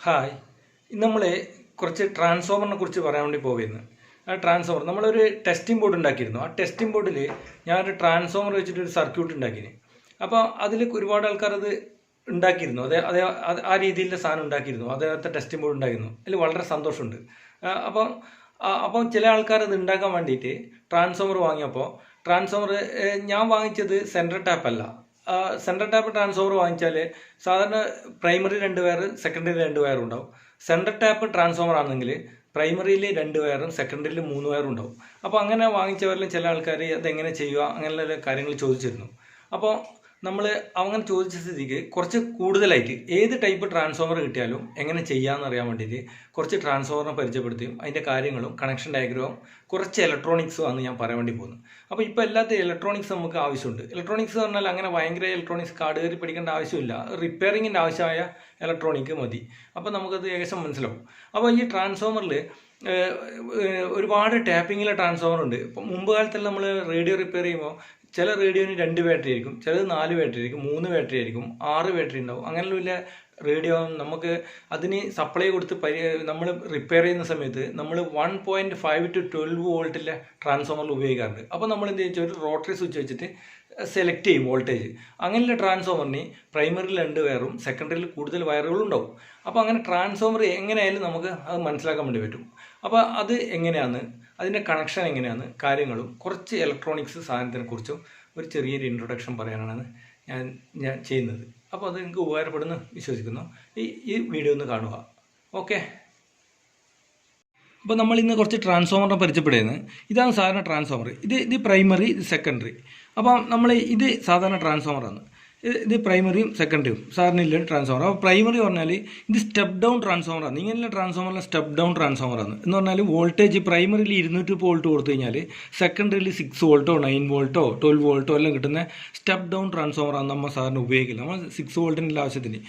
Hi. ഇന്ന് നമ്മൾ കുറച്ച് ട്രാൻസ്ഫോമറിനെ കുറിച്ച് പറയാൻ വേണ്ടി പോകുന്നത്. ആ ട്രാൻസ്ഫോമർ നമ്മളൊരു ടെസ്റ്റിംഗ് ബോർഡ് ഉണ്ടാക്കിയിരുന്നു. ആ ടെസ്റ്റിംഗ് ബോർഡിൽ ഞാനൊരു ട്രാൻസ്ഫോമർ വെച്ചിട്ട് ഒരു സർക്യൂട്ട് ഉണ്ടാക്കിന്. അപ്പോൾ അതിൽ ഒരുപാട് ആൾക്കാർ അത് ഉണ്ടാക്കിയിരുന്നു. അതേ ആ രീതിയിലുള്ള സാധനം ഉണ്ടാക്കിയിരുന്നു. അതേപോലത്തെ ടെസ്റ്റിംഗ് ബോർഡ് ഉണ്ടായിരുന്നു. അതിൽ വളരെ സന്തോഷമുണ്ട്. അപ്പോൾ അപ്പോൾ ചില ആൾക്കാർ അത് ഉണ്ടാക്കാൻ വേണ്ടിയിട്ട് ട്രാൻസ്ഫോമർ വാങ്ങിയപ്പോൾ ട്രാൻസ്ഫോമർ ഞാൻ വാങ്ങിച്ചത് സെൻട്രൽ ടാപ്പ് അല്ല. സെൻട്രൽ ടാപ്പ് ട്രാൻസ്ഫോമർ വാങ്ങിച്ചാൽ സാധാരണ പ്രൈമറി 2 വയർ, സെക്കൻഡറി 2 വയർ ഉണ്ടാവും. സെൻട്രൽ ടാപ്പ് ട്രാൻസ്ഫോമർ ആണെങ്കിൽ പ്രൈമറിയിൽ 2 വയറും സെക്കൻഡറിയിൽ 3 വയറും ഉണ്ടാവും. അപ്പോൾ അങ്ങനെ വാങ്ങിച്ചവരിലും ചില ആൾക്കാർ അതെങ്ങനെ ചെയ്യുക അങ്ങനെയുള്ള കാര്യങ്ങൾ ചോദിച്ചിരുന്നു. അപ്പോൾ നമ്മൾ അങ്ങനെ ചോദിച്ച സ്ഥിതിക്ക് കുറച്ച് കൂടുതലായിട്ട് ഏത് ടൈപ്പ് ട്രാൻസ്ഫോമർ കിട്ടിയാലും എങ്ങനെ ചെയ്യാമെന്ന് അറിയാൻ വേണ്ടിയിട്ട് കുറച്ച് ട്രാൻസ്ഫോമറിനെ പരിചയപ്പെടുത്തിയും അതിൻ്റെ കാര്യങ്ങളും കണക്ഷൻ ഡയഗ്രവും കുറച്ച് ഇലക്ട്രോണിക്സും ആണ് ഞാൻ പറയാൻ വേണ്ടി പോകുന്നത്. അപ്പോൾ ഇപ്പോൾ എല്ലാത്ത ഇലക്ട്രോണിക്സ് നമുക്ക് ആവശ്യമുണ്ട്. ഇലക്ട്രോണിക്സ് പറഞ്ഞാൽ അങ്ങനെ ഭയങ്കര ഇലക്ട്രോണിക്സ് കാർഡ് കയറി പഠിക്കേണ്ട ആവശ്യമില്ല. റിപ്പയറിങ്ങിൻ്റെ ആവശ്യമായ ഇലക്ട്രോണിക് മതി. അപ്പോൾ നമുക്കത് ഏകദേശം മനസ്സിലാവും. അപ്പോൾ ഈ ട്രാൻസ്ഫോമറിൽ ഒരുപാട് ടാപ്പിങ്ങിലെ ട്രാൻസ്ഫോമർ ഉണ്ട്. ഇപ്പം മുമ്പ് കാലത്തെല്ലാം നമ്മൾ റേഡിയോ റിപ്പയർ ചെയ്യുമ്പോൾ ചില റേഡിയോന് 2 ബാറ്ററി ആയിരിക്കും, ചിലത് 4 ബാറ്ററി ആയിരിക്കും, 3 ബാറ്ററി ആയിരിക്കും, 6 ബാറ്ററി ഉണ്ടാവും. അങ്ങനെയുള്ള റേഡിയോ നമുക്ക് അതിന് സപ്ലൈ കൊടുത്ത് നമ്മൾ റിപ്പയർ ചെയ്യുന്ന സമയത്ത് നമ്മൾ 1.5 to 12 വോൾട്ടിലെ ട്രാൻസ്ഫോമറിൽ ഉപയോഗിക്കാറുണ്ട്. അപ്പോൾ നമ്മൾ എന്ത് വെച്ചാൽ ഒരു റോട്ടറി സ്വിച്ച് വെച്ചിട്ട് സെലക്ട് ചെയ്യും വോൾട്ടേജ്. അങ്ങനെയുള്ള ട്രാൻസ്ഫോമറിന് പ്രൈമറിയിൽ 2 വയറും സെക്കൻഡറിയിൽ കൂടുതൽ വയറുകളും ഉണ്ടാവും. അപ്പോൾ അങ്ങനെ ട്രാൻസ്ഫോമർ എങ്ങനെയായാലും നമുക്ക് അത് മനസ്സിലാക്കാൻ വേണ്ടി പറ്റും. അപ്പോൾ അത് എങ്ങനെയാണ്, അതിൻ്റെ കണക്ഷൻ എങ്ങനെയാണ്, കാര്യങ്ങളും കുറച്ച് ഇലക്ട്രോണിക്സ് സാധനത്തിനെ കുറിച്ചും ഒരു ചെറിയൊരു ഇൻട്രൊഡക്ഷൻ പറയാനാണ് ഞാൻ ചെയ്യുന്നത്. അപ്പോൾ അത് നിങ്ങൾക്ക് ഉപകാരപ്പെടുന്നു വിശ്വസിക്കുന്നു. ഈ വീഡിയോ ഒന്ന് കാണുക. ഓക്കെ. അപ്പോൾ നമ്മൾ ഇന്ന് കുറച്ച് ട്രാൻസ്ഫോമറിനെ പരിചയപ്പെടുന്നത്. ഇതാണ് സാധാരണ ട്രാൻസ്ഫോമർ. ഇത് പ്രൈമറി, ഇത് സെക്കൻഡറി. അപ്പോൾ നമ്മൾ ഇത് സാധാരണ ട്രാൻസ്ഫോമറാണ്. ഇത് പ്രൈമറിയും സെക്കൻഡറിയും സാറിന് ഇല്ല ട്രാൻസ്ഫോമർ. അപ്പോൾ പ്രൈമറി പറഞ്ഞാൽ ഇത് സ്റ്റെപ്പ് ഡൗൺ ട്രാൻസ്ഫോമറാണ്. ഇങ്ങനെയുള്ള ട്രാൻസ്ഫോമറിൽ സ്റ്റെപ്പ് ഡൗൺ ട്രാൻസ്ഫോമറാണ്. എന്ന് പറഞ്ഞാൽ വോൾട്ടേജ് പ്രൈമറിയിൽ 200 വോൾട്ട് കൊടുത്തു കഴിഞ്ഞാൽ സെക്കൻഡറിയിൽ 6 വോൾട്ടോ 9 വോൾട്ടോ 12 വോൾട്ടോ എല്ലാം കിട്ടുന്ന സ്റ്റെപ്പ് ഡൗൺ ട്രാൻസ്ഫോമറാണ് നമ്മൾ സാറിന് ഉപയോഗിക്കില്ല. നമ്മൾ 6 വോൾട്ടിൻ്റെ ആവശ്യത്തിന്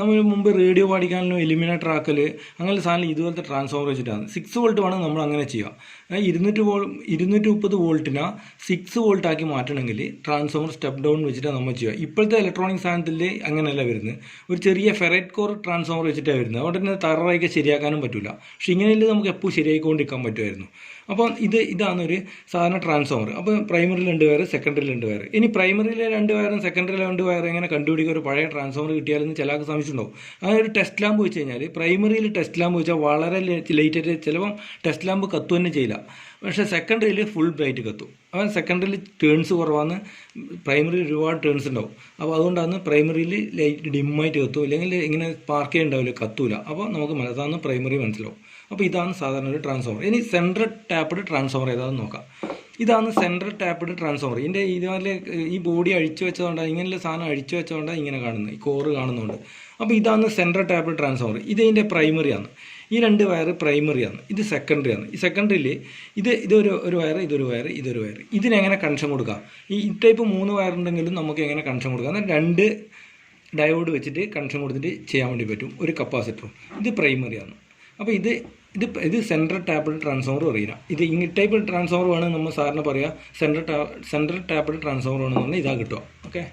നമ്മൾ മുമ്പ് റേഡിയോ പാടിക്കാനോ എലിമിനേറ്റർ ആക്കൽ അങ്ങനെ സാധനം ഇതുപോലത്തെ ട്രാൻസ്ഫോമർ വെച്ചിട്ടാണ്. 6 വോൾട്ട് വേണം നമ്മൾ അങ്ങനെ ചെയ്യുക. 230 വോൾട്ടിനെ 6 വോൾട്ട് ആക്കി മാറ്റണമെങ്കിൽ ട്രാൻസ്ഫോമർ സ്റ്റെപ്പ് ഡൗൺ വെച്ചിട്ടാണ് നമ്മൾ ചെയ്യുക. ഇപ്പോഴത്തെ ഇലക്ട്രോണിക് സാധനത്തിൽ അങ്ങനെയല്ല വരുന്നത്. ഒരു ചെറിയ ഫെറൈറ്റ് കോർ ട്രാൻസ്ഫോമർ വെച്ചിട്ടാണ് വരുന്നത്. അവിടെ തന്നെ തറവായിക്ക് ശരിയാക്കാനും പറ്റില്ല. പക്ഷെ ഇങ്ങനെയല്ല നമുക്ക് എപ്പോഴും ശരിയായിക്കൊണ്ടിരിക്കാൻ പറ്റുമായിരുന്നു. അപ്പോൾ ഇതാണ് ഒരു സാധാരണ ട്രാൻസ്ഫോമർ. അപ്പോൾ പ്രൈമറിയിൽ 2 വയർ, സെക്കൻഡറിയിൽ 2 വയർ. ഇനി പ്രൈമറിയിലെ 2 വയറും സെക്കൻഡറിയിലെ 2 വയർ എങ്ങനെ കണ്ടുപിടിക്കുക? ഒരു പഴയ ട്രാൻസ്ഫോമർ കിട്ടിയാലെന്ന് ചിലർക്ക് സംശയമുണ്ടാവും. അങ്ങനെ ഒരു ടെസ്റ്റ് ലാമ്പ് വെച്ച് കഴിഞ്ഞാൽ പ്രൈമറിയിൽ ടെസ്റ്റ് ലാമ്പ് വെച്ചാൽ വളരെ ലേറ്റായിട്ട് ചിലപ്പം ടെസ്റ്റ് ലാമ്പ് കത്തു തന്നെ ചെയ്യില്ല. പക്ഷേ സെക്കൻഡറിയിൽ ഫുൾ ബ്രൈറ്റ് കത്തും. അപ്പോൾ സെക്കൻഡറിയിൽ ടേൺസ് കുറവാണ്, പ്രൈമറിയിൽ ഒരുപാട് ടേൺസ് ഉണ്ടാവും. അപ്പോൾ അതുകൊണ്ടാണ് പ്രൈമറിയിൽ ലൈറ്റ് ഡിമ്മായിട്ട് കത്തും, അല്ലെങ്കിൽ ഇങ്ങനെ പാർക്ക് ഉണ്ടാവില്ല, കത്തൂല. അപ്പോൾ നമുക്ക് അതാണ് പ്രൈമറി മനസ്സിലാവും. അപ്പോൾ ഇതാണ് സാധാരണ ഒരു ട്രാൻസ്ഫോമർ. ഇനി സെൻട്രൽ ടാപ്ഡ് ട്രാൻസ്ഫോമർ ഏതാണെന്ന് നോക്കാം. ഇതാണ് സെൻട്രൽ ടാപ്ഡ് ട്രാൻസ്ഫോമർ. ഇതിൻ്റെ ഇതുപോലെ ഈ ബോഡി അഴിച്ചു വെച്ചതുകൊണ്ടാണ്, ഇങ്ങനെയുള്ള സാധനം അഴിച്ചു വെച്ചതുകൊണ്ടാണ് ഇങ്ങനെ കാണുന്നത്, ഈ കോറ് കാണുന്നുണ്ട്. അപ്പോൾ ഇതാണ് സെൻട്രൽ ടാപ്ഡ് ട്രാൻസ്ഫോമർ. ഇതിൻ്റെ പ്രൈമറിയാണ്. ഈ 2 വയർ പ്രൈമറിയാണ്, ഇത് സെക്കൻഡറിയാണ്. ഈ സെക്കൻഡറിയിൽ ഇതൊരു വയർ, ഇതൊരു വയർ, ഇതൊരു വയർ. ഇതിനെങ്ങനെ കണക്ഷൻ കൊടുക്കാം? ഈ ടൈപ്പ് 3 വയറുണ്ടെങ്കിലും നമുക്ക് എങ്ങനെ കണക്ഷൻ കൊടുക്കാം? എന്നാൽ 2 ഡയോഡ് വെച്ചിട്ട് കണക്ഷൻ കൊടുത്തിട്ട് ചെയ്യാൻ വേണ്ടി പറ്റും. ഒരു കപ്പാസിറ്ററും. ഇത് പ്രൈമറിയാണ്. അപ്പോൾ ഇത് സെൻട്രൽ ടാപ്ഡ് ട്രാൻസ്ഫോമർ പറയില്ല. ഇത് ഈ ടൈപ്പ് ട്രാൻസ്ഫോമർ വേണമെങ്കിൽ നമ്മൾ സാറിന് പറയാം സെൻട്രൽ ടാപ്ഡ് ട്രാൻസ്ഫോമർ വേണമെന്നുണ്ടെങ്കിൽ ഇതാ കിട്ടുക. ഓക്കെ.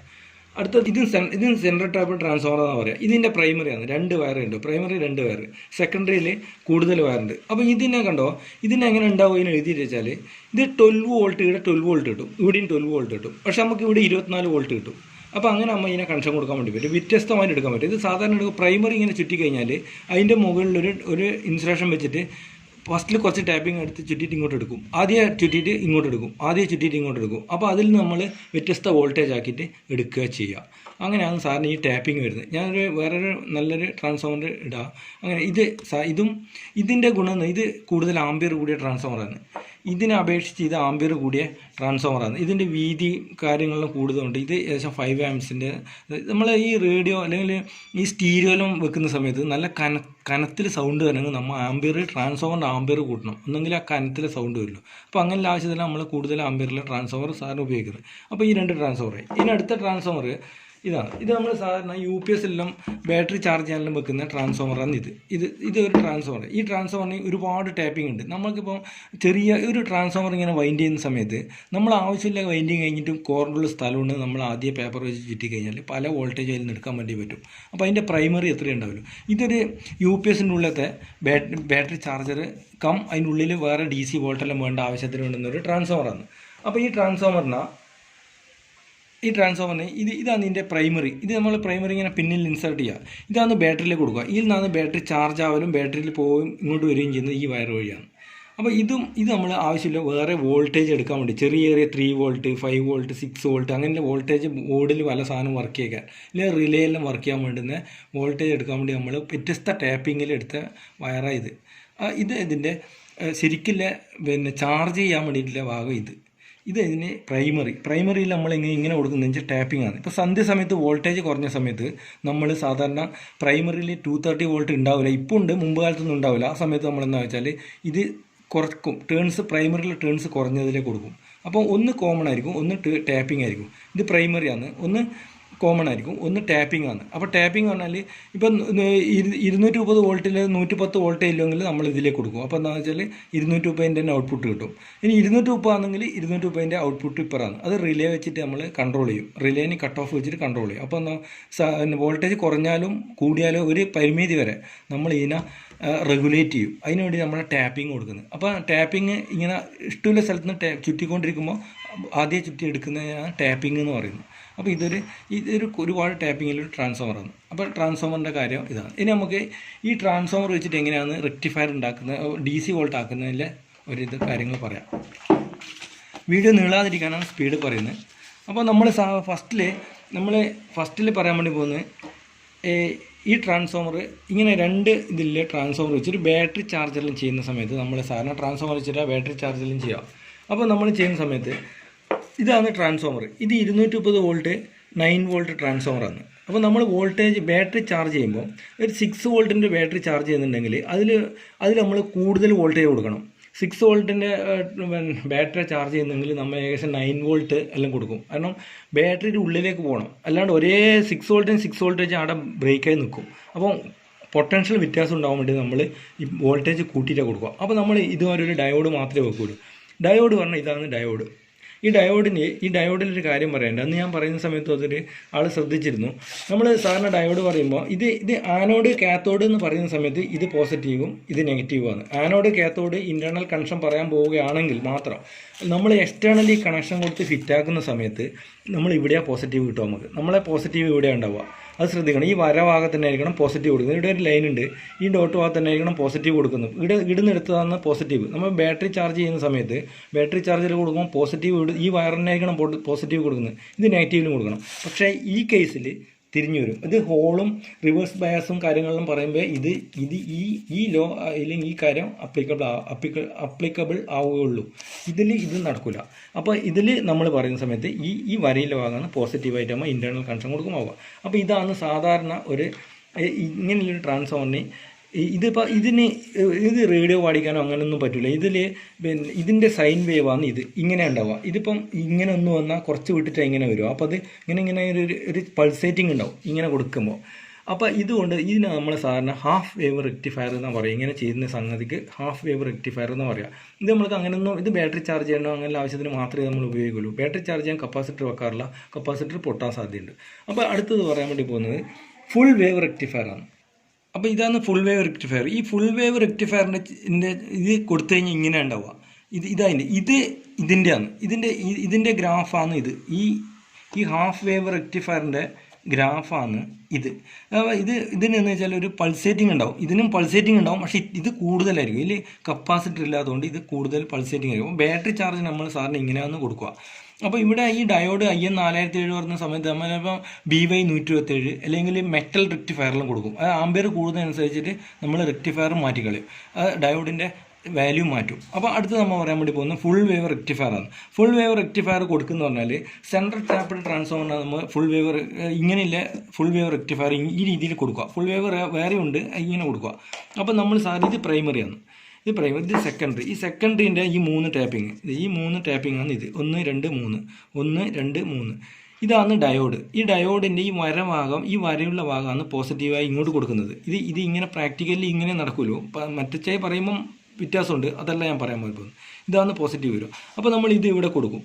അടുത്തത് ഇത് സെൻട്രൽ ടാപ്ഡ് ട്രാൻസ്ഫോമർ എന്നാണ് പറയുക. ഇതിൻ്റെ പ്രൈമറിയാണ്. 2 വയറുണ്ട്. പ്രൈമറി 2 വയർ, സെക്കൻഡറിയിൽ കൂടുതൽ വയറുണ്ട്. അപ്പോൾ ഇതിനെ കണ്ടോ, ഇതിനെ എങ്ങനെ ഉണ്ടാവും? ഇതിന് എഴുതിയിട്ട് വെച്ചാൽ ഇത് 12 വോൾട്ട്, ഇവിടെ 12 വോൾട്ട് കിട്ടും, ഇവിടെയും 12 വോൾട്ട് കിട്ടും. പക്ഷേ നമുക്ക് ഇവിടെ 24 വോൾട്ട് കിട്ടും. അപ്പോൾ അങ്ങനെ നമ്മൾ ഇതിനെ കണക്ഷൻ കൊടുക്കാൻ വേണ്ടി പറ്റും, വ്യത്യസ്തമായിട്ട് എടുക്കാൻ പറ്റും. ഇത് സാധാരണ എടുക്കും. പ്രൈമറി ഇങ്ങനെ ചുറ്റി കഴിഞ്ഞാൽ അതിൻ്റെ മുകളിൽ ഒരു ഇൻസുലേഷൻ വെച്ചിട്ട് ഫസ്റ്റിൽ കുറച്ച് ടാപ്പിംഗ് എടുത്ത് ചുറ്റിയിട്ട് ഇങ്ങോട്ട് എടുക്കും, ആദ്യം ചുറ്റിയിട്ട് ഇങ്ങോട്ട് എടുക്കും, ആദ്യം ചുറ്റിയിട്ട് ഇങ്ങോട്ട് എടുക്കും. അപ്പോൾ അതിൽ നിന്ന് നമ്മൾ വ്യത്യസ്ത വോൾട്ടേജ് ആക്കിയിട്ട് എടുക്കുക ചെയ്യുക. അങ്ങനെയാണ് സാറിന് ഈ ടാപ്പിംഗ് വരുന്നത്. ഞാനൊരു വേറൊരു നല്ലൊരു ട്രാൻസ്ഫോമർ ഇടാം. അങ്ങനെ ഇതിൻ്റെ ഗുണം, ഇത് കൂടുതൽ ആംബിയർ കൂടിയ ട്രാൻസ്ഫോമറാണ്. ഇതിനെ അപേക്ഷിച്ച് ഇത് ആംബിയർ കൂടിയ ട്രാൻസ്ഫോമറാണ്. ഇതിൻ്റെ വീതി കാര്യങ്ങളിലും കൂടുതലുണ്ട്. ഇത് ഏകദേശം 5 ആംപ്സിൻ്റെ. നമ്മൾ ഈ റേഡിയോ അല്ലെങ്കിൽ ഈ സ്റ്റീരിയോയിലും വെക്കുന്ന സമയത്ത് നല്ല കനത്തിൽ സൗണ്ട് വരണമെങ്കിൽ നമ്മൾ ട്രാൻസ്ഫോമറിൻ്റെ ആംബിയർ കൂട്ടണം, ഒന്നെങ്കിൽ ആ കനത്തിൽ സൗണ്ട് വരുള്ളൂ. അപ്പോൾ അങ്ങനെയുള്ള ആവശ്യത്തിൽ നമ്മൾ കൂടുതൽ ആംബിയറിലെ ട്രാൻസ്ഫോമർ സാറിന് ഉപയോഗിക്കുന്നത്. അപ്പോൾ ഈ 2 ട്രാൻസ്ഫോമറായി. ഇനി അടുത്ത ട്രാൻസ്ഫോമർ ഇത് നമ്മൾ സാധാരണ UPS എല്ലാം ബാറ്ററി ചാർജ് ചെയ്യാനെല്ലാം വെക്കുന്ന ട്രാൻസ്ഫോമറാണ് ഇത് ഒരു ട്രാൻസ്ഫോമർ. ഈ ട്രാൻസ്ഫോമറിന് ഒരുപാട് ടാപ്പിംഗ് ഉണ്ട്. നമുക്കിപ്പോൾ ചെറിയ ഒരു ട്രാൻസ്ഫോമർ ഇങ്ങനെ വൈൻഡ് ചെയ്യുന്ന സമയത്ത് നമ്മൾ ആവശ്യമില്ല വൈൻഡിങ് കഴിഞ്ഞിട്ടും കോർണറിൽ സ്ഥലമുണ്ട് നമ്മൾ ആദ്യം പേപ്പർ വെച്ച് ചുറ്റി കഴിഞ്ഞാൽ പല വോൾട്ടേജ് അതിൽ നിന്ന് എടുക്കാൻ വേണ്ടി പറ്റും. അപ്പോൾ അതിൻ്റെ പ്രൈമറി എത്രയും ഉണ്ടാവുമല്ലോ. ഇതൊരു UPSൻ്റെ ഉള്ളത്തെ ബാറ്ററി ചാർജർ അതിൻ്റെ ഉള്ളിൽ വേറെ DC വോൾട്ടെല്ലാം വേണ്ട ആവശ്യത്തിന് വേണ്ടുന്ന ഒരു ട്രാൻസ്ഫോമറാണ്. അപ്പോൾ ഈ ട്രാൻസ്ഫോമറിന് ഇതാണ് ഇതിൻ്റെ പ്രൈമറി. ഇത് നമ്മൾ പ്രൈമറി ഇങ്ങനെ പിന്നിൽ ഇൻസേർട്ട് ചെയ്യുക. ഇതാണ് ബാറ്ററിയിൽ കൊടുക്കുക. ഇതിൽ നിന്നാണ് ബാറ്ററി ചാർജ് ആവലും ബാറ്ററിയിൽ പോവുകയും ഇങ്ങോട്ട് വരികയും ചെയ്യുന്നത് ഈ വയർ വഴിയാണ്. അപ്പോൾ ഇത് നമ്മൾ ആവശ്യമില്ല വേറെ വോൾട്ടേജ് എടുക്കാൻ വേണ്ടി ചെറിയ 3 വോൾട്ട് 5 വോൾട്ട് 6 വോൾട്ട് അങ്ങനെ വോൾട്ടേജ് ബോർഡിൽ പല സാധനം വർക്ക് ചെയ്യാൻ അല്ലെങ്കിൽ റിലേ എല്ലാം വർക്ക് ചെയ്യാൻ വേണ്ടുന്ന വോൾട്ടേജ് എടുക്കാൻ വേണ്ടി നമ്മൾ വ്യത്യസ്ത ടാപ്പിങ്ങിൽ എടുത്ത വയറാണ് ഇതിൻ്റെ ശരിക്കില്ല ചാർജ് ചെയ്യാൻ വേണ്ടിയിട്ടുള്ള ഭാഗം ഇതിന് പ്രൈമറിയിൽ നമ്മൾ ഇങ്ങനെ കൊടുക്കുന്നത് വെച്ചാൽ ടാപ്പിംഗ് ആണ്. ഇപ്പോൾ സന്ധ്യ സമയത്ത് വോൾട്ടേജ് കുറഞ്ഞ സമയത്ത് നമ്മൾ സാധാരണ പ്രൈമറിയിൽ 230 വോൾട്ട് ഉണ്ടാവില്ല. ഇപ്പോൾ ഉണ്ട്, മുമ്പ് കാലത്തൊന്നും ഉണ്ടാവില്ല. ആ സമയത്ത് നമ്മളെന്താ വെച്ചാൽ ഇത് കുറക്കും, പ്രൈമറിയിൽ ടേൺസ് കുറഞ്ഞതിലേക്ക് കൊടുക്കും. അപ്പോൾ ഒന്ന് കോമൺ ആയിരിക്കും, ഒന്ന് ടാപ്പിംഗ് ആയിരിക്കും. ഇത് പ്രൈമറിയാണ്, ഒന്ന് കോമൺ ആയിരിക്കും, ഒന്ന് ടാപ്പിംഗ് ആണ്. അപ്പോൾ ടാപ്പിംഗ് പറഞ്ഞാൽ ഇപ്പം 230 വോൾട്ടിൽ 110 വോൾട്ടേ ഇല്ലെങ്കിൽ നമ്മൾ ഇതിലേക്ക് കൊടുക്കും. അപ്പോൾ എന്താണെന്ന് വെച്ചാൽ 230 തന്നെ ഔട്ട്പുട്ട് കിട്ടും. ഇനി 230 ആണെങ്കിൽ 230 ഔട്ട്പുട്ട് ഇപ്പറാണ്. അത് റിലേ വെച്ചിട്ട് നമ്മൾ കൺട്രോൾ ചെയ്യും. റിലേന് കട്ട് ഓഫ് വെച്ചിട്ട് കൺട്രോൾ ചെയ്യും. അപ്പോൾ വോൾട്ടേജ് കുറഞ്ഞാലും കൂടിയാലും ഒരു പരിമിതി വരെ നമ്മൾ ഇതിനെ റെഗുലേറ്റ് ചെയ്യും. അതിനുവേണ്ടി നമ്മൾ ടാപ്പിംഗ് കൊടുക്കുന്നത്. അപ്പോൾ ടാപ്പിംഗ് ഇങ്ങനെ ഇഷ്ടമുള്ള സ്ഥലത്ത് നിന്ന് ചുറ്റിക്കൊണ്ടിരിക്കുമ്പോൾ ആദ്യം ചുറ്റി എടുക്കുന്നതാണ് ടാപ്പിംഗ് എന്ന് പറയുന്നത്. അപ്പോൾ ഇതൊരു ഒരുപാട് ടാപ്പിങ്ങിലൊരു ട്രാൻസ്ഫോമറാണ്. അപ്പോൾ ട്രാൻസ്ഫോമറിൻ്റെ കാര്യം ഇതാണ്. ഇനി നമുക്ക് ഈ ട്രാൻസ്ഫോമർ വെച്ചിട്ട് എങ്ങനെയാണ് റെക്ടിഫയർ ഉണ്ടാക്കുന്നത്, DC വോൾട്ട് ആക്കുന്നതിലെ കാര്യങ്ങൾ പറയാം. വീഡിയോ നീളാതിരിക്കാനാണ് സ്പീഡ് പറയുന്നത്. അപ്പോൾ നമ്മൾ ഫസ്റ്റിൽ പറയാൻ വേണ്ടി പോകുന്നത് ഈ ട്രാൻസ്ഫോമർ ഇങ്ങനെ 2 ഇതിലെ ട്രാൻസ്ഫോമർ വെച്ചിട്ട് ബാറ്ററി ചാർജെല്ലാം ചെയ്യുന്ന സമയത്ത് നമ്മൾ സാധാരണ ട്രാൻസ്ഫോമർ വെച്ചിട്ട് ബാറ്ററി ചാർജെല്ലാം ചെയ്യാം. അപ്പോൾ നമ്മൾ ചെയ്യുന്ന സമയത്ത് ഇതാണ് ട്രാൻസ്ഫോമർ. ഇത് 230 വോൾട്ട് 9 വോൾട്ട് ട്രാൻസ്ഫോമറാണ്. അപ്പോൾ നമ്മൾ ബാറ്ററി ചാർജ് ചെയ്യുമ്പോൾ ഒരു 6 വോൾട്ടിൻ്റെ ബാറ്ററി ചാർജ് ചെയ്യുന്നുണ്ടെങ്കിൽ അതിൽ നമ്മൾ കൂടുതൽ വോൾട്ടേജ് കൊടുക്കണം. 6 വോൾട്ടിൻ്റെ ബാറ്ററി ചാർജ് ചെയ്യുന്നെങ്കിൽ നമ്മൾ ഏകദേശം 9 വോൾട്ട് എല്ലാം കൊടുക്കും. കാരണം ബാറ്ററിയുടെ ഉള്ളിലേക്ക് പോകണം. അല്ലാണ്ട് ഒരേ 6 വോൾട്ടേജ് അവിടെ ബ്രേക്കായി നിൽക്കും. അപ്പോൾ പൊട്ടൻഷ്യൽ വ്യത്യാസം ഉണ്ടാകാൻ വേണ്ടി നമ്മൾ ഈ വോൾട്ടേജ് കൂട്ടിയിട്ടേ കൊടുക്കുക. അപ്പോൾ നമ്മൾ ഇതുവരെ ഒരു ഡയോഡ് മാത്രമേ വെക്കുകയുള്ളൂ. ഡയോഡ് പറഞ്ഞാൽ ഇതാണ് ഡയോഡ്. ഈ ഡയോഡിലൊരു കാര്യം പറയേണ്ട. അന്ന് ഞാൻ പറയുന്ന സമയത്ത് അതൊരു ആൾ ശ്രദ്ധിച്ചിരുന്നു. നമ്മൾ സാധാരണ ഡയോഡ് പറയുമ്പോൾ ഇത് ആനോഡ് കാത്തോഡ് എന്ന് പറയുന്ന സമയത്ത് ഇത് പോസിറ്റീവും ഇത് നെഗറ്റീവുമാണ്. ആനോഡ് കാത്തോഡ് ഇൻറ്റേർണൽ കണക്ഷൻ പറയാൻ പോവുകയാണെങ്കിൽ മാത്രം നമ്മൾ എക്സ്റ്റേണലി കണക്ഷൻ കൊടുത്ത് ഫിറ്റാക്കുന്ന സമയത്ത് നമ്മൾ ഇവിടെയാണ് പോസിറ്റീവ് കിട്ടും. നമ്മളെ പോസിറ്റീവ് ഇവിടെയാണ് ഉണ്ടാവുക. അത് ശ്രദ്ധിക്കണം. ഈ വരഭാഗത്ത് തന്നെ ആയിരിക്കണം പോസിറ്റീവ് കൊടുക്കുന്നത്. ഇവിടെ ഒരു ലൈൻ ഉണ്ട്, ഈ ഡോട്ട് ഭാഗത്ത് തന്നെ ആയിരിക്കണം പോസിറ്റീവ് കൊടുക്കുന്നത്. ഇവിടുന്ന് എടുത്തതാണ് പോസിറ്റീവ്. നമ്മൾ ബാറ്ററി ചാർജ് ചെയ്യുന്ന സമയത്ത് ബാറ്ററി ചാർജിൽ കൊടുക്കുമ്പോൾ പോസിറ്റീവ് ഈ വയറിനായിരിക്കണം പോസിറ്റീവ് കൊടുക്കുന്നത്, ഇത് നെഗറ്റീവിലും കൊടുക്കണം. പക്ഷേ ഈ കേസിൽ തിരിഞ്ഞു വരും. ഇത് ഹോളും റിവേഴ്സ് ബയാസും കാര്യങ്ങളിലും പറയുമ്പോൾ ഈ ലോ അല്ലെങ്കിൽ ഈ കാര്യം അപ്ലിക്കബിൾ ആവുകയുള്ളൂ. ഇത് നടക്കില്ല. അപ്പോൾ ഇതിൽ നമ്മൾ പറയുന്ന സമയത്ത് ഈ വരയിലെ ഭാഗമാണ് പോസിറ്റീവായിട്ടാകുമ്പോൾ ഇൻറ്റേർണൽ കണക്ഷൻ കൊടുക്കുമ്പോൾ. അപ്പോൾ ഇതാണ് സാധാരണ ഇങ്ങനെയുള്ളൊരു ട്രാൻസ്ഫോമറിന്. ഇത് റേഡിയോ പാടിക്കാനോ അങ്ങനെയൊന്നും പറ്റില്ല. ഇതിൻ്റെ സൈൻ വേവാണ് ഇങ്ങനെ ഉണ്ടാവുക. ഇതിപ്പം ഇങ്ങനെ ഒന്ന് വന്നാൽ കുറച്ച് വിട്ടിട്ട് ഇങ്ങനെ വരും. അപ്പോൾ അത് ഇങ്ങനെ ഒരു പൾസേറ്റിംഗ് ഉണ്ടാവും ഇങ്ങനെ കൊടുക്കുമ്പോൾ. അപ്പോൾ ഇതിന് നമ്മൾ സാധാരണ ഹാഫ് വേവ് റെക്ടിഫയർ എന്നാണ് പറയുക. ഇങ്ങനെ ചെയ്യുന്ന സംഗതിക്ക് ഹാഫ് വേവ് റെക്ടിഫയർ എന്ന് പറയുക. ഇത് നമ്മൾക്ക് അങ്ങനെയൊന്നും ഇത് ബാറ്ററി ചാർജ് ചെയ്യണോ അങ്ങനെ ആവശ്യത്തിന് മാത്രമേ നമ്മൾ ഉപയോഗിക്കുള്ളൂ. ബാറ്ററി ചാർജ് ചെയ്യാൻ കപ്പാസിറ്റർ വെക്കാറില്ല. കപ്പാസിറ്റർ പൊട്ടാൻ സാധ്യതയുണ്ട്. അപ്പോൾ അടുത്തത് പറയാൻ വേണ്ടി പോകുന്നത് ഫുൾ വേവ് റെക്ടിഫയർ ആണ്. അപ്പോൾ ഇതാണ് ഫുൾ വേവ് റെക്ടിഫയർ. ഈ ഫുൾ വേവ് റെക്ടിഫയറിൻ്റെ ഇത് കൊടുത്തു കഴിഞ്ഞാൽ ഇങ്ങനെ ഉണ്ടാവുക. ഇതിൻ്റെയാണ് ഇതിൻ്റെ ഗ്രാഫാണ് ഈ ഹാഫ് വേവ് റെക്ടിഫയറിൻ്റെ ഗ്രാഫാണ് ഇതിനെന്ന് വെച്ചാൽ ഒരു പൾസേറ്റിംഗ് ഉണ്ടാവും. ഇതിനും പൾസേറ്റിംഗ് ഉണ്ടാവും, പക്ഷേ ഇത് കൂടുതലായിരിക്കും. ഇതിൽ കപ്പാസിറ്റർ ഇല്ലാത്തതുകൊണ്ട് ഇത് കൂടുതൽ പൾസേറ്റിംഗ് ആയിരിക്കും. ബാറ്ററി ചാർജ് നമ്മൾ സാറിന് ഇങ്ങനെയാണ് കൊടുക്കുക. അപ്പോൾ ഇവിടെ ഈ ഡയോഡ് IN4007 പറഞ്ഞ സമയത്ത് നമ്മളിപ്പോൾ BY 127 അല്ലെങ്കിൽ മെറ്റൽ റെക്ടിഫയറിലും കൊടുക്കും. അത് ആംബിയർ കൂടുന്നതനുസരിച്ചിട്ട് നമ്മൾ റെക്ടിഫയർ മാറ്റിക്കളയും, ഡയോഡിൻ്റെ വാല്യൂ മാറ്റും. അപ്പോൾ അടുത്ത് നമ്മൾ പറയാൻ വേണ്ടി പോകുന്നത് ഫുൾ വേവ് റെക്ടിഫയർ ആണ്. ഫുൾ വേവ് റെക്ടിഫയർ കൊടുക്കുന്ന പറഞ്ഞാൽ സെൻട്രൽ ടാപ്ഡ് ട്രാൻസ്ഫോമറിന് നമ്മൾ ഫുൾ ഇങ്ങനെയില്ല ഫുൾ വേവ് റെക്ടിഫയർ ഈ രീതിയിൽ കൊടുക്കുക. ഫുൾ വേവ് വേറെ ഉണ്ട്, ഇങ്ങനെ കൊടുക്കുക. അപ്പോൾ നമ്മൾ ഇത് പ്രൈമറിയാണ്. ഇത് സെക്കൻഡറി. ഈ സെക്കൻഡറിൻ്റെ ഈ 3 ടാപ്പിംഗ് ആണ്. 1 2 3 1 2 3. ഇതാണ് ഡയോഡ്. ഈ ഡയോഡിൻ്റെ ഈ വരയുള്ള ഭാഗമാണ് പോസിറ്റീവായി ഇങ്ങോട്ട് കൊടുക്കുന്നത്. ഇത് ഇങ്ങനെ പ്രാക്ടിക്കലി ഇങ്ങനെ നടക്കുമല്ലോ. മറ്റേ പറയുമ്പം വ്യത്യാസമുണ്ട്, അതല്ല ഞാൻ പറയാൻ പോകുന്നത്. ഇതാണ് പോസിറ്റീവ് വരും. അപ്പോൾ നമ്മൾ ഇത് ഇവിടെ കൊടുക്കും,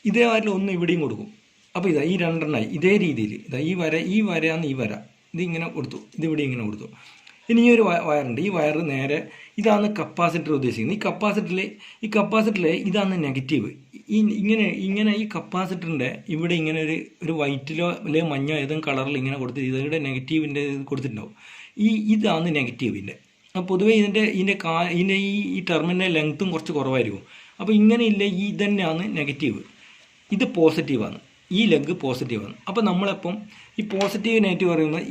ഇതേ വരയിൽ ഒന്ന് ഇവിടെയും കൊടുക്കും. അപ്പോൾ ഈ രണ്ടെണ്ണമായി ഇതേ രീതിയിൽ ഈ വരയാണ് ഈ വര, ഇതിങ്ങനെ കൊടുത്തു, ഇതിവിടെ ഇങ്ങനെ കൊടുത്തു. ഇനി ഈ ഒരു വയറുണ്ട്, ഈ വയർ നേരെ ഇതാണ് കപ്പാസിറ്റർ ഉദ്ദേശിക്കുന്നത്. ഈ കപ്പാസിറ്ററിലെ ഇതാണ് നെഗറ്റീവ്. ഇങ്ങനെ ഈ കപ്പാസിറ്ററിൻ്റെ ഇവിടെ ഇങ്ങനെ ഒരു വൈറ്റിലോ അല്ലെങ്കിൽ മഞ്ഞോ ഏതെങ്കിലും കളറിൽ ഇങ്ങനെ കൊടുത്തിട്ട് ഇതിവിടെ നെഗറ്റീവിൻ്റെ കൊടുത്തിട്ടുണ്ടാവും. ഇതാണ് നെഗറ്റീവിൻ്റെ. പൊതുവേ ഇതിൻ്റെ ഈ ടെർമിൻ്റെ ലെങ്ത്തും കുറച്ച് കുറവായിരിക്കും. അപ്പോൾ ഇങ്ങനെയില്ല, ഇതന്നെയാണ് നെഗറ്റീവ്, ഇത് പോസിറ്റീവാണ്, ഈ ലെഗ് പോസിറ്റീവാണ്. അപ്പോൾ നമ്മളപ്പം ഈ പോസിറ്റീവ് നെഗറ്റീവ് പറയുമ്പോൾ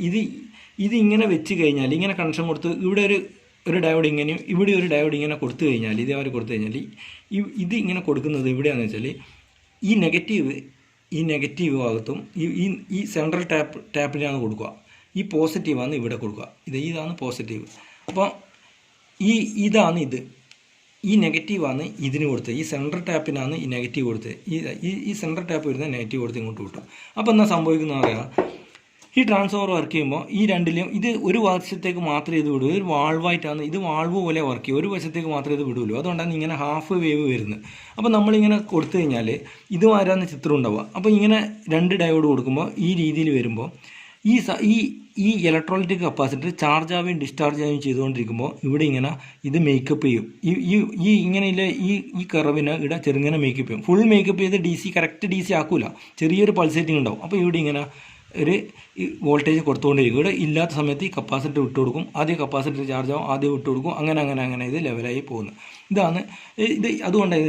ഇത് ഇങ്ങനെ വെച്ച് കഴിഞ്ഞാൽ, ഇങ്ങനെ കണക്ഷൻ കൊടുത്ത് ഇവിടെ ഒരു ഡയോഡ് ഇങ്ങനെയും ഇവിടെ ഒരു ഡയോഡ് ഇങ്ങനെ കൊടുത്തു കഴിഞ്ഞാൽ, ഇതേപോലെ കൊടുത്തു കഴിഞ്ഞാൽ ഇത് ഇങ്ങനെ കൊടുക്കുന്നത് എവിടെയാണെന്ന് വെച്ചാൽ ഈ നെഗറ്റീവ് ഭാഗത്തും ഈ സെൻട്രൽ ടാപ്പിലാണ് കൊടുക്കുക. ഈ പോസിറ്റീവാണ് ഇവിടെ കൊടുക്കുക. ഇതാണ് പോസിറ്റീവ്. അപ്പോൾ ഇതാണ് ഈ നെഗറ്റീവാണ് ഇതിന് കൊടുത്തത്. ഈ സെൻട്രൽ ടാപ്പിനാണ് ഈ നെഗറ്റീവ് കൊടുത്തത്. ഈ സെൻട്രൽ ടാപ്പ് വരുന്ന നെഗറ്റീവ് കൊടുത്ത് ഇങ്ങോട്ട് വിട്ടു. അപ്പോൾ എന്താ സംഭവിക്കുന്നത് പറയാം, ഈ ട്രാൻസ്ഫോമർ വർക്ക് ചെയ്യുമ്പോൾ ഈ രണ്ടിലും ഇത് ഒരു വശത്തേക്ക് മാത്രമേ ഇത് വിടൂ. ഒരു വാൾവായിട്ടാണ്, ഇത് വാൾവ് പോലെ വർക്ക് ചെയ്യും. ഒരു വശത്തേക്ക് മാത്രമേ ഇത് വിടുള്ളൂ. അതുകൊണ്ടാണ് ഇങ്ങനെ ഹാഫ് വേവ് വരുന്നത്. അപ്പോൾ നമ്മളിങ്ങനെ കൊടുത്തു കഴിഞ്ഞാൽ ഇത് ആരാന്ന് ചിത്രം ഉണ്ടാവുക. അപ്പോൾ ഇങ്ങനെ രണ്ട് ഡയോഡ് കൊടുക്കുമ്പോൾ ഈ രീതിയിൽ വരുമ്പോൾ ഈ ഇലക്ട്രോലൈറ്റിക് കപ്പാസിറ്റർ ചാർജ് ആവുകയും ഡിസ്ചാർജ് ആവുകയും ചെയ്തുകൊണ്ടിരിക്കുമ്പോൾ ഇവിടെ ഇങ്ങനെ ഇത് മേക്കപ്പ് ചെയ്യും. ഇങ്ങനെയില്ല ഈ കർവിനെ ഇവിടെ ചെറുങ്ങനെ മേക്കപ്പ് ചെയ്യും. ഫുൾ മേക്കപ്പ് ചെയ്ത് കറക്റ്റ് DC ആക്കൂല, ചെറിയൊരു പൾസേറ്റിംഗ് ഉണ്ടാവും. അപ്പോൾ ഇവിടെ ഇങ്ങനെ ഒരു വോൾട്ടേജ് കൊടുത്തുകൊണ്ടിരിക്കും. ഇവിടെ ഇല്ലാത്ത സമയത്ത് ഈ കപ്പാസിറ്റർ വിട്ടു കൊടുക്കും. ആദ്യം കപ്പാസിറ്റർ ചാർജ് ആവും, ആദ്യം വിട്ടു കൊടുക്കും. അങ്ങനെ ഇത് ലെവലായി പോകുന്നു. അതുകൊണ്ടാണ്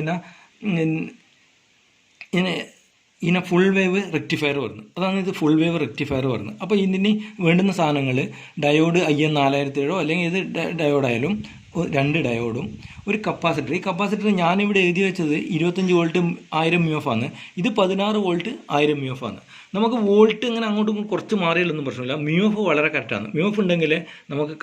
ഇതിനെ ഫുൾ വേവ് റെക്ടിഫയർ വരുന്നത്. അതാണ് ഇത് ഫുൾ വേവ് റെക്ടിഫയർ വരുന്നത്. അപ്പോൾ ഇതിന് വേണ്ടുന്ന സാധനങ്ങൾ ഡയോഡ് IN4007 അല്ലെങ്കിൽ ഇത് ഡയോഡായാലും 2 ഡയോഡും ഒരു കപ്പാസിറ്റർ. ഈ കപ്പാസിറ്റർ ഞാനിവിടെ എഴുതി വെച്ചത് 25 വോൾട്ട് 1000 mF ആണ്. ഇത് 16 വോൾട്ട് 1000 mF ആണ്. നമുക്ക് വോൾട്ട് ഇങ്ങനെ അങ്ങോട്ടും കുറച്ച് മാറിയാലൊന്നും പ്രശ്നമില്ല. MF വളരെ കറക്റ്റാണ്. MF ഉണ്ടെങ്കിൽ നമുക്ക്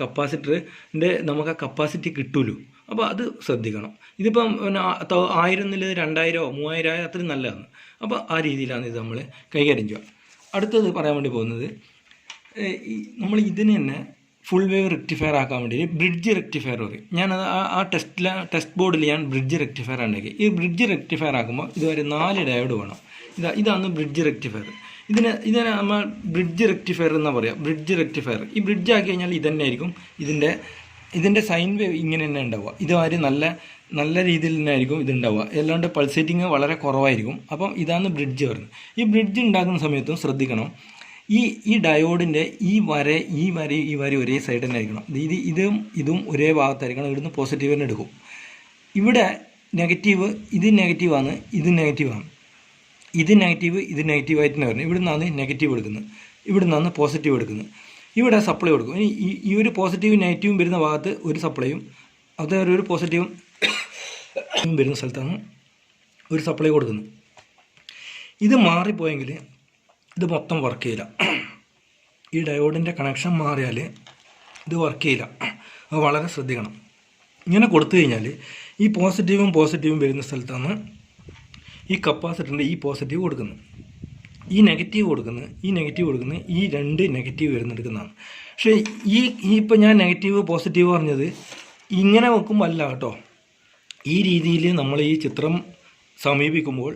നമുക്ക് ആ കപ്പാസിറ്റി കിട്ടുമല്ലോ. അപ്പോൾ അത് ശ്രദ്ധിക്കണം. ഇതിപ്പം 1000 എന്നുള്ളത് 2000 3000 അത്രയും നല്ലതാണ്. അപ്പോൾ ആ രീതിയിലാണ് ഇത് നമ്മൾ കൈകാര്യം ചെയ്യുക. അടുത്തത് പറയാൻ വേണ്ടി പോകുന്നത്, നമ്മൾ ഇതിന് തന്നെ ഫുൾ വേവ് റെക്ടിഫയർ ആക്കാൻ വേണ്ടി ബ്രിഡ്ജ് റെക്ടിഫയർ പറയും. ഞാനത് ആ ടെസ്റ്റ് ബോർഡിൽ ഞാൻ ബ്രിഡ്ജ് റെക്ടിഫയർ ഉണ്ടാക്കി. ഈ ബ്രിഡ്ജ് റെക്ടിഫയർ ആക്കുമ്പോൾ ഇതുവരെ 4 ഡയോഡ് വേണം. ഇതാണ് ബ്രിഡ്ജ് റെക്ടിഫയർ. ഇതിനെ നമ്മൾ ബ്രിഡ്ജ് റെക്ടിഫയർ എന്നാണ് പറയുക. ബ്രിഡ്ജ് റെക്ടിഫയർ ഈ ബ്രിഡ്ജ് ആക്കി കഴിഞ്ഞാൽ ഇതന്നെ ആയിരിക്കും ഇതിൻ്റെ സൈൻ വേവ് ഇങ്ങനെ തന്നെ ഉണ്ടാവുക. ഇതുമാതിരി നല്ല രീതിയിൽ തന്നെ ആയിരിക്കും ഇതുണ്ടാവുക. അല്ലാണ്ട് പൾസേറ്റിങ് വളരെ കുറവായിരിക്കും. അപ്പം ഇതാണ് ബ്രിഡ്ജ് വരുന്നത്. ഈ ബ്രിഡ്ജ് ഉണ്ടാക്കുന്ന സമയത്തും ശ്രദ്ധിക്കണം, ഈ ഡയോഡിൻ്റെ ഈ വര ഒരേ സൈഡ് തന്നെ ആയിരിക്കണം. ഇതും ഒരേ ഭാഗത്തായിരിക്കണം. ഇവിടുന്ന് പോസിറ്റീവ് തന്നെ എടുക്കും. ഇവിടെ നെഗറ്റീവ്, ഇത് നെഗറ്റീവാണ്, ഇത് നെഗറ്റീവാണ്. ഇത് നെഗറ്റീവായിട്ട് തന്നെ വരുന്നത്. ഇവിടെ നിന്നാണ് നെഗറ്റീവ് എടുക്കുന്നത്, ഇവിടെ നിന്നാണ് പോസിറ്റീവ് എടുക്കുന്നത്. ഇവിടെ സപ്ലൈ കൊടുക്കും. ഈ ഒരു പോസിറ്റീവും നെഗറ്റീവും വരുന്ന ഭാഗത്ത് ഒരു സപ്ലൈയും, ഒരു പോസിറ്റീവും വരുന്ന സ്ഥലത്താണ് ഒരു സപ്ലൈ കൊടുക്കുന്നത്. ഇത് മാറിപ്പോയെങ്കിൽ ഇത് മൊത്തം വർക്ക് ചെയ്യില്ല. ഈ ഡയോഡിൻ്റെ കണക്ഷൻ മാറിയാൽ ഇത് വർക്ക് ചെയ്യില്ല. അത് വളരെ ശ്രദ്ധിക്കണം. ഇങ്ങനെ കൊടുത്തു കഴിഞ്ഞാൽ ഈ പോസിറ്റീവും വരുന്ന സ്ഥലത്താണ് ഈ കപ്പാസിറ്ററിൻ്റെ ഈ പോസിറ്റീവ് കൊടുക്കുന്നത്, ഈ നെഗറ്റീവ് കൊടുക്കുന്നത്, ഈ 2 നെഗറ്റീവ് വരുന്നെടുക്കുന്നതാണ്. പക്ഷേ ഇപ്പം ഞാൻ നെഗറ്റീവ് പോസിറ്റീവ് പറഞ്ഞത് ഇങ്ങനെ വെക്കുമ്പോൾ അല്ല കേട്ടോ. ഈ രീതിയിൽ നമ്മൾ ഈ ചിത്രം സമീപിക്കുമ്പോൾ